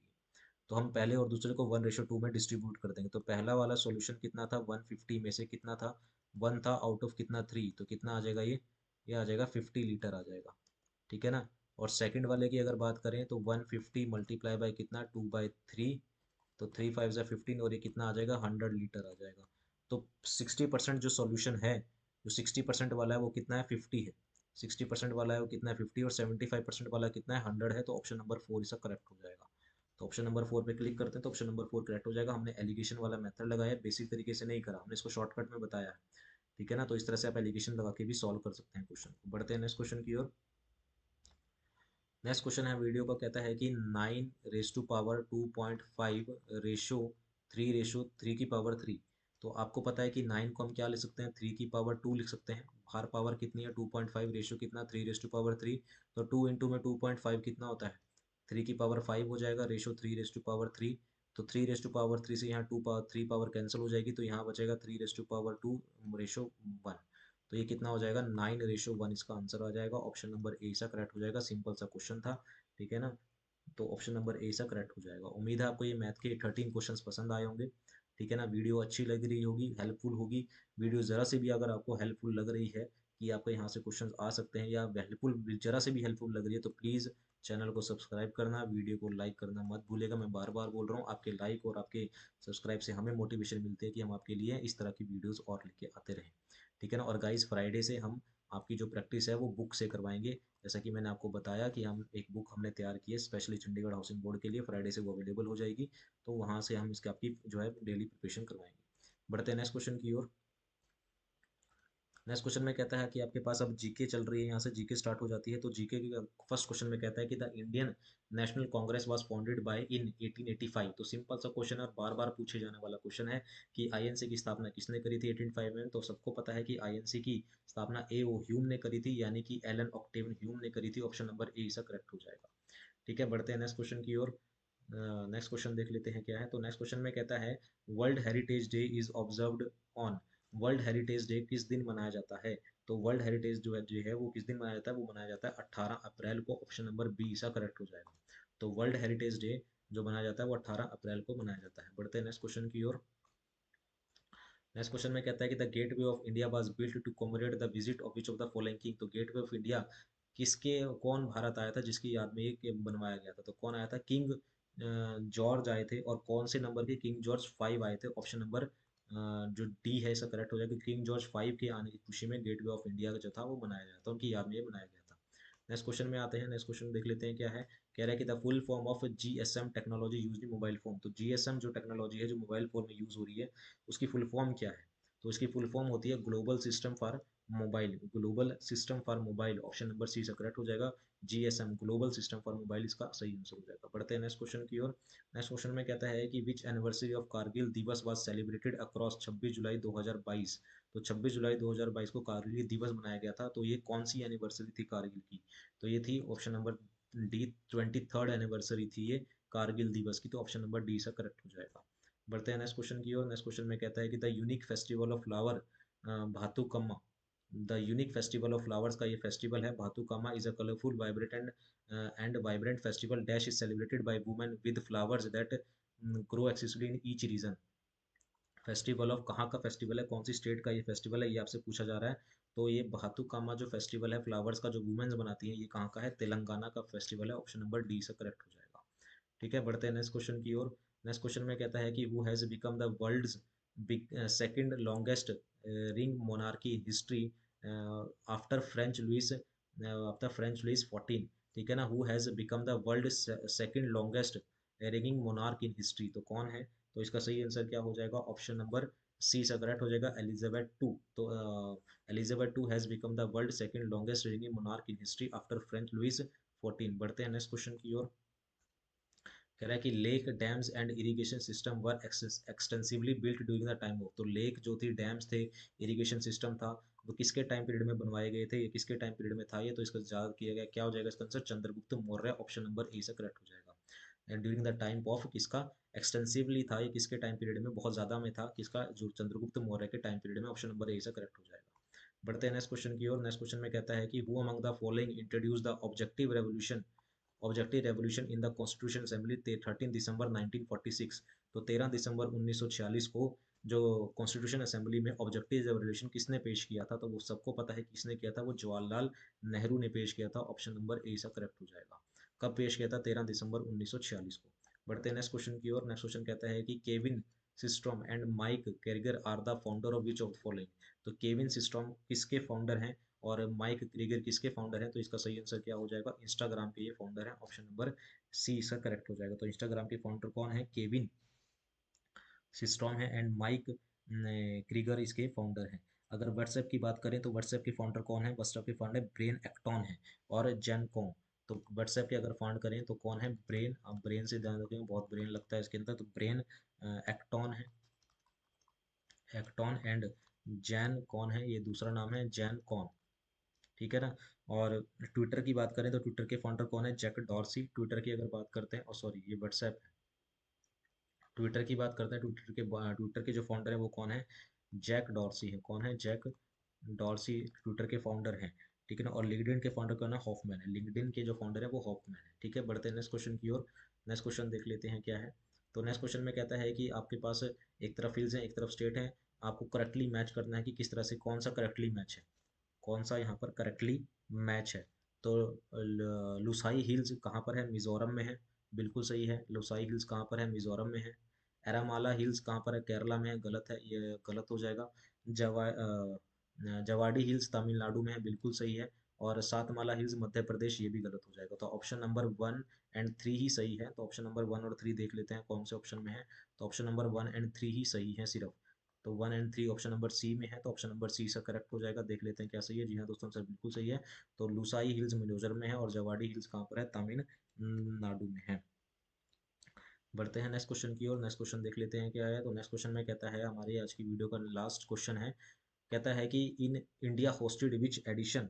तो हम पहले और दूसरे को 1:2 में डिस्ट्रीब्यूट कर देंगे। तो पहला वाला सॉल्यूशन कितना था, 150 में से कितना था, 1 था, आउट ऑफ कितना, 3। तो कितना आ जाएगा ये आ जाएगा 50 लीटर आ जाएगा, ठीक है ना। और सेकंड वाले की अगर बात करें तो 150 मल्टीप्लाई बाय कितना, 2/3। तो 3 5 15, और ये कितना आ जाएगा, 100 लीटर आ जाएगा। तो 60% जो सॉल्यूशन है, जो 60% वाला है वो कितना है, 50 है। 60% वाला है वो कितना है, 50, और 75% वाला कितना है, 100 है। तो ऑप्शन नंबर 4 इसका करेक्ट हो जाएगा। तो ऑप्शन नंबर 4 पे क्लिक करते हैं, तो ऑप्शन नंबर 4 करेक्ट हो जाएगा। हमने एलिगेशन वाला मेथड लगाया, बेसिक तरीके से नहीं करा, हमने इसको शॉर्टकट में बताया है, ठीक है ना। तो इस तरह से आप एलिगेशन लगा के भी सॉल्व कर सकते हैं क्वेश्चन को। बढ़ते हैं नेक्स्ट क्वेश्चन की ओर। नेक्स्ट क्वेश्चन है वीडियो का, कहता है कि 9 रेस टू पावर 2.5 रेशो 3:3 की पावर 3। तो आपको पता है कि 9 को हम क्या लिख सकते हैं, 3 की पावर 2 लिख सकते हैं। हर पावर कितनी है, 2.5, रेशो कितना, 3:3। तो 2 इंटू में 2.5 कितना होता है, 3 की पावर 5 हो जाएगा, रेशो 3:3। तो 3:3 से यहाँ 3 पावर कैंसिल हो जाएगी, तो यहाँ बचेगा 3:2 रेशो 1। तो ये कितना हो जाएगा, 9:1 इसका आंसर आ जाएगा। ऑप्शन नंबर ए सा करेक्ट हो जाएगा। सिंपल सा क्वेश्चन था, ठीक है ना। तो ऑप्शन नंबर ए सा करेक्ट हो जाएगा। उम्मीद है आपको ये मैथ के 13 क्वेश्चंस पसंद आए होंगे, ठीक है ना। वीडियो अच्छी लग रही होगी, हेल्पफुल होगी। वीडियो ज़रा से भी अगर आपको हेल्पफुल लग रही है कि आपको यहाँ से क्वेश्चंस आ सकते हैं, या हेल्पफुल ज़रा से भी हेल्पफुल लग रही है, तो प्लीज़ चैनल को सब्सक्राइब करना, वीडियो को लाइक करना मत भूलेगा। मैं बार बार बोल रहा हूँ, आपके लाइक और आपके सब्सक्राइब से हमें मोटिवेशन मिलती है कि हम आपके लिए इस तरह की वीडियोज़ और लेके आते रहें, ठीक है ना। और गाइस, फ्राइडे से हम आपकी जो प्रैक्टिस है वो बुक से करवाएंगे। जैसा कि मैंने आपको बताया कि हम एक बुक हमने तैयार की है स्पेशली चंडीगढ़ हाउसिंग बोर्ड के लिए, फ्राइडे से वो अवेलेबल हो जाएगी। तो वहाँ से हम इसके आपकी जो है डेली प्रिपरेशन करवाएंगे। बढ़ते हैं नेक्स्ट क्वेश्चन की ओर। नेक्स्ट क्वेश्चन में कहता है कि आपके पास अब जीके चल रही है, यहाँ से जीके स्टार्ट हो जाती है। तो जीके के फर्स्ट क्वेश्चन में कहता है कि the Indian National Congress was founded by in 1885। तो सिंपल सा क्वेश्चन है और बार बार पूछे जाने वाला क्वेश्चन है कि आईएनसी की स्थापना किसने करी थी 1805 में। तो सबको पता है कि आईएनसी की स्थापना ए ओ ह्यूम ने करी थी, यानी कि एलन ऑक्टेवियन ह्यूम ने करी थी। ऑप्शन नंबर ए इसका करेक्ट हो जाएगा, ठीक है। बढ़ते हैं नेक्स्ट क्वेश्चन की ओर। नेक्स्ट क्वेश्चन देख लेते हैं क्या है। तो नेक्स्ट क्वेश्चन में कहता है, world heritage day is observed on. World heritage day किस दिन मनाया जाता है। तो वर्ल्ड हेरिटेज जो है वो किस दिन मनाया जाता है, वो मनाया जाता है 18 अप्रैल को। ऑप्शन नंबर बी इसका करेक्ट हो जाएगा। तो वर्ल्ड हेरिटेज डे जो मनाया जाता है वो 18 अप्रैल को मनाया जाता है। बढ़ते हैं नेक्स्ट क्वेश्चन की ओर। नेक्स्ट क्वेश्चन में कहता है कि the gateway of India was built to commemorate the visit of which of the following king. तो गेटवे ऑफ इंडिया कौन भारत आया था जिसकी याद में ये बनवाया गया था। तो कौन आया था, किंग जॉर्ज आए थे और कौन से नंबर के किंग जॉर्ज 5 आए थे? ऑप्शन नंबर जो डी है इसका करेक्ट हो जाएगा। किंग जॉर्ज 5 के आने की खुशी में गेटवे ऑफ इंडिया जो था वो बनाया गया था, उनकी याद में ये बनाया गया था। नेक्स्ट क्वेश्चन में आते हैं। नेक्स्ट क्वेश्चन देख लेते हैं क्या है। कह रहा है कि the full form of GSM technology used in mobile phone. तो जीएसएम जो टेक्नोलॉजी है जो मोबाइल फोन में यूज हो रही है, उसकी फुल फॉर्म क्या है? तो इसकी फुल फॉर्म होती है global system for mobile. Global system for mobile, option number C से करेक्ट हो जाएगा। GSM global system for mobile इसका सही आंसर हो जाएगा। बढ़ते हैं नेक्स्ट क्वेश्चन की ओर। नेक्स्ट क्वेश्चन में कहता है कि विच एनिवर्सरी ऑफ कारगिल दिवस वाज सेलिब्रेटेड अक्रॉस 26 जुलाई 2022। तो 26 जुलाई 2022 को कारगिल दिवस मनाया गया था, तो ये कौन सी एनिवर्सरी थी कारगिल की? तो ये थी option number D, 23rd anniversary थी ये कारगिल दिवस की, तो ऑप्शन नंबर डी से करेक्ट हो जाएगा। बढ़ते हैं नेक्स्ट क्वेश्चन की ओर। नेक्स्ट क्वेश्चन में कहता है कि the unique festival of flower Bathukamma. The unique festival of flowers का ये फेस्टिवल है Bathukamma is a colourful vibrant and vibrant festival dash is celebrated by women with flowers that grow excessively in each region. Festival of कहाँ का फेस्टिवल है, कौन सी स्टेट का ये फेस्टिवल है, ये आपसे पूछा जा रहा है। तो ये भातुकामा जो फेस्टिवल है फ्लावर्स का जो वुमेन्स बनाती हैं, ये कहाँ का है? तेलंगाना का फेस्टिवल है, ऑप्शन नंबर डी से करेक्ट हो जाएगा। ठीक है, बढ़ते हैं नेक्स्ट क्वेश्चन की ओर। नेक्स्ट क्वेश्चन में कहता है कि who has become the world's second longest रिंग monarchy in history after French Louis, after French Louis 14। ठीक है ना, who has become the world second longest reigning monarch in history, तो कौन है? तो इसका सही आंसर क्या हो जाएगा? ऑप्शन नंबर सी से करेक्ट हो जाएगा, एलिजाबेथ टू। तो Elizabeth two has become the world second longest reigning monarch in history after French Louis 14। बढ़ते हैं नेक्स्ट क्वेश्चन की ओर। कह रहा है कि lake dams and irrigation system were extensively built during the time of. तो लेक जो थी, डैम्स थे, इरिगेशन सिस्टम था, वो किसके टाइम पीरियड में बनवाए गए थे? ये किसके टाइम पीरियड में था ये? तो इसका याद किया गया, क्या हो जाएगा इसका answer? Chandragupta Maurya, option number A से करेक्ट हो जाएगा। And during the time of किसका एक्सटेंसिवली था, ये किसके टाइम पीरियड में बहुत ज्यादा में था, किसका? जो चंद्रगुप्त मौर्य के टाइम पीरियड में, ऑप्शन नंबर ए से करेक्ट हो जाएगा। बढ़ते हैं नेक्स्ट क्वेश्चन की ओर। नेक्स्ट क्वेश्चन में कहता है कि who among the following introduce the objective revolution in the constitution assembly 13 दिसंबर 1946। तो 13 दिसंबर 1946 को जो कॉन्स्टिट्यूशन असेंबली में ऑब्जेक्टिव रेवोल्यूशन किसने पेश किया था? तो वो सबको पता है किसने किया था, वो जवाहरलाल नेहरू ने पेश किया था, ऑप्शन नंबर ए सा करेक्ट हो जाएगा। कब पेश किया था? 13 दिसंबर 1946 को। बढ़ते हैं नेक्स्ट क्वेश्चन की ओर। नेक्स्ट क्वेश्चन कहता है कि Kevin Systrom and Mike Krieger are the founder of which of the following. तो केविन सिस्ट्रॉम किसके फाउंडर हैं और माइक क्रीगर किसके फाउंडर हैं? तो इसका सही आंसर क्या हो जाएगा? इंस्टाग्राम के ये फाउंडर हैं, ऑप्शन नंबर सी इसका करेक्ट हो जाएगा। तो इंस्टाग्राम के फाउंडर कौन है? केविन सिस्टॉम है एंड माइक क्रीगर इसके फाउंडर हैं। अगर व्हाट्सएप की बात करें तो व्हाट्सएप के फाउंडर कौन है? व्हाट्सएप के फाउंडर ब्रेन एक्टॉन है और जैन कॉन्ग। तो व्हाट्सएप के अगर फाउंड करें तो कौन है? ब्रेन, अब ब्रेन से ध्यान रखेंगे, बहुत ब्रेन लगता है इसके अंदर, तो ब्रेन एक्टॉन है, एक्टॉन एंड जैन कौन है, ये दूसरा नाम है जैन कॉन। ठीक है ना। और ट्विटर की बात करें तो ट्विटर के फाउंडर कौन है? Jack Dorsey. ट्विटर की अगर बात करते हैं, और सॉरी ये व्हाट्सएप है। ट्विटर की बात करते हैं, ट्विटर के जो फाउंडर है वो कौन है? जैक डॉर्सी है। कौन है? जैक डॉर्सी ट्विटर के फाउंडर हैं। ठीक है ना। और लिंक्डइन के फाउंडर कौन है? हॉफमैन है। लिंक्डइन के जो फाउंडर है वो हॉफमैन है। ठीक है, बढ़ते हैं नेक्स्ट क्वेश्चन की ओर। नेक्स्ट क्वेश्चन देख लेते हैं क्या है। तो नेक्स्ट क्वेश्चन में कहता है कि आपके पास एक तरफ हिल्स है, एक तरफ स्टेट है, आपको करेक्टली मैच करना है कि किस तरह से, कौन सा करेक्टली मैच है, कौन सा यहाँ पर करेक्टली मैच है। तो लुसाई हिल्स कहाँ पर है? मिजोरम में है, बिल्कुल सही है। लुसाई हिल्स कहाँ पर है? मिजोरम में है। एरामाला हिल्स कहाँ पर है? केरला में है, गलत है, ये गलत हो जाएगा। जवाडी हिल्स तमिलनाडु में है, बिल्कुल सही है। और सातमाला हिल्स मध्य प्रदेश, ये भी गलत हो जाएगा। तो ऑप्शन नंबर 1 एंड 3 ही सही है। तो ऑप्शन नंबर 1 और 3 देख लेते हैं कौन से ऑप्शन में है। तो ऑप्शन नंबर 1 एंड 3 ही सही है सिर्फ। तो 1 एंड 3 ऑप्शन नंबर सी में है, तो ऑप्शन नंबर सी से करेक्ट हो जाएगा। देख लेते हैं क्या सही है। जी हाँ दोस्तों, सर बिल्कुल सही है। तो लुसाई हिल्स मिजोरम में है और जवाडी हिल्स कहाँ पर है? तमिलनाडु में है। बढ़ते हैं नेक्स्ट क्वेश्चन की ओर। नेक्स्ट क्वेश्चन देख लेते हैं क्या है। तो नेक्स्ट क्वेश्चन में कहता है, हमारी आज की वीडियो का लास्ट क्वेश्चन है। कहता है कि in India hosted which edition,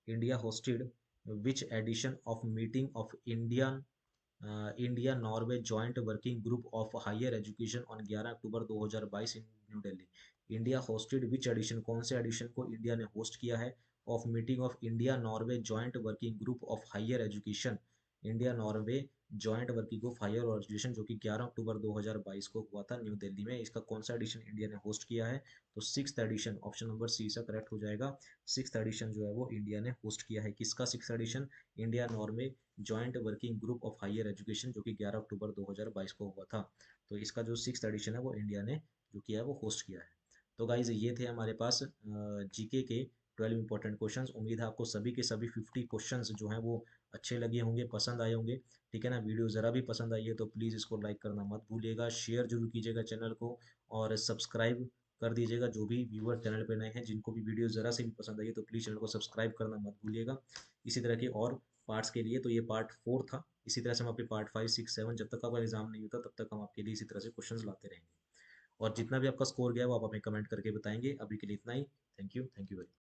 India hosted which edition of meeting of India Norway joint working group of higher education on 11 October 2022 in New Delhi. India hosted which edition, कौन से एडिशन को इंडिया ने होस्ट किया है? Of meeting of India Norway joint working group of higher education, India Norway joint working of higher organisation जो कि 11 अक्टूबर 2022 को हुआ था न्यू दिल्ली में, इसका कौन सा एडिशन इंडिया ने होस्ट किया है? तो six edition, option number C से करेक्ट हो जाएगा। सिक्स एडिशन जो है वो इंडिया ने होस्ट किया है। किसका six edition? India Norway joint working group of higher education जो कि 11 अक्टूबर 2022 को हुआ था। तो इसका जो सिक्स एडिशन है वो इंडिया ने जो किया है वो होस्ट किया है। तो गाइज ये थे हमारे पास जीके के 12 इंपॉर्टेंट क्वेश्चंस। उम्मीद है आपको सभी के सभी 50 क्वेश्चंस जो हैं वो अच्छे लगे होंगे, पसंद आए होंगे। ठीक है ना? वीडियो ज़रा भी पसंद आई है तो प्लीज़ इसको लाइक करना मत भूलिएगा, शेयर जरूर कीजिएगा चैनल को, और सब्सक्राइब कर दीजिएगा। जो भी व्यूअर चैनल पे नए हैं, जिनको भी वीडियो ज़रा से भी पसंद आई है तो प्लीज़ चैनल को सब्सक्राइब करना मत भूलिएगा। इसी तरह के और पार्ट्स के लिए, तो ये पार्ट 4 था। इसी तरह से हम आपके पार्ट 5, 6, 7 जब तक आपका एग्जाम नहीं होता तब तक हम आपके लिए इसी तरह से क्वेश्चंस लाते रहेंगे। और जितना भी आपका स्कोर गया है वो आप हमें कमेंट करके बताएंगे। अभी के लिए इतना ही। Thank you very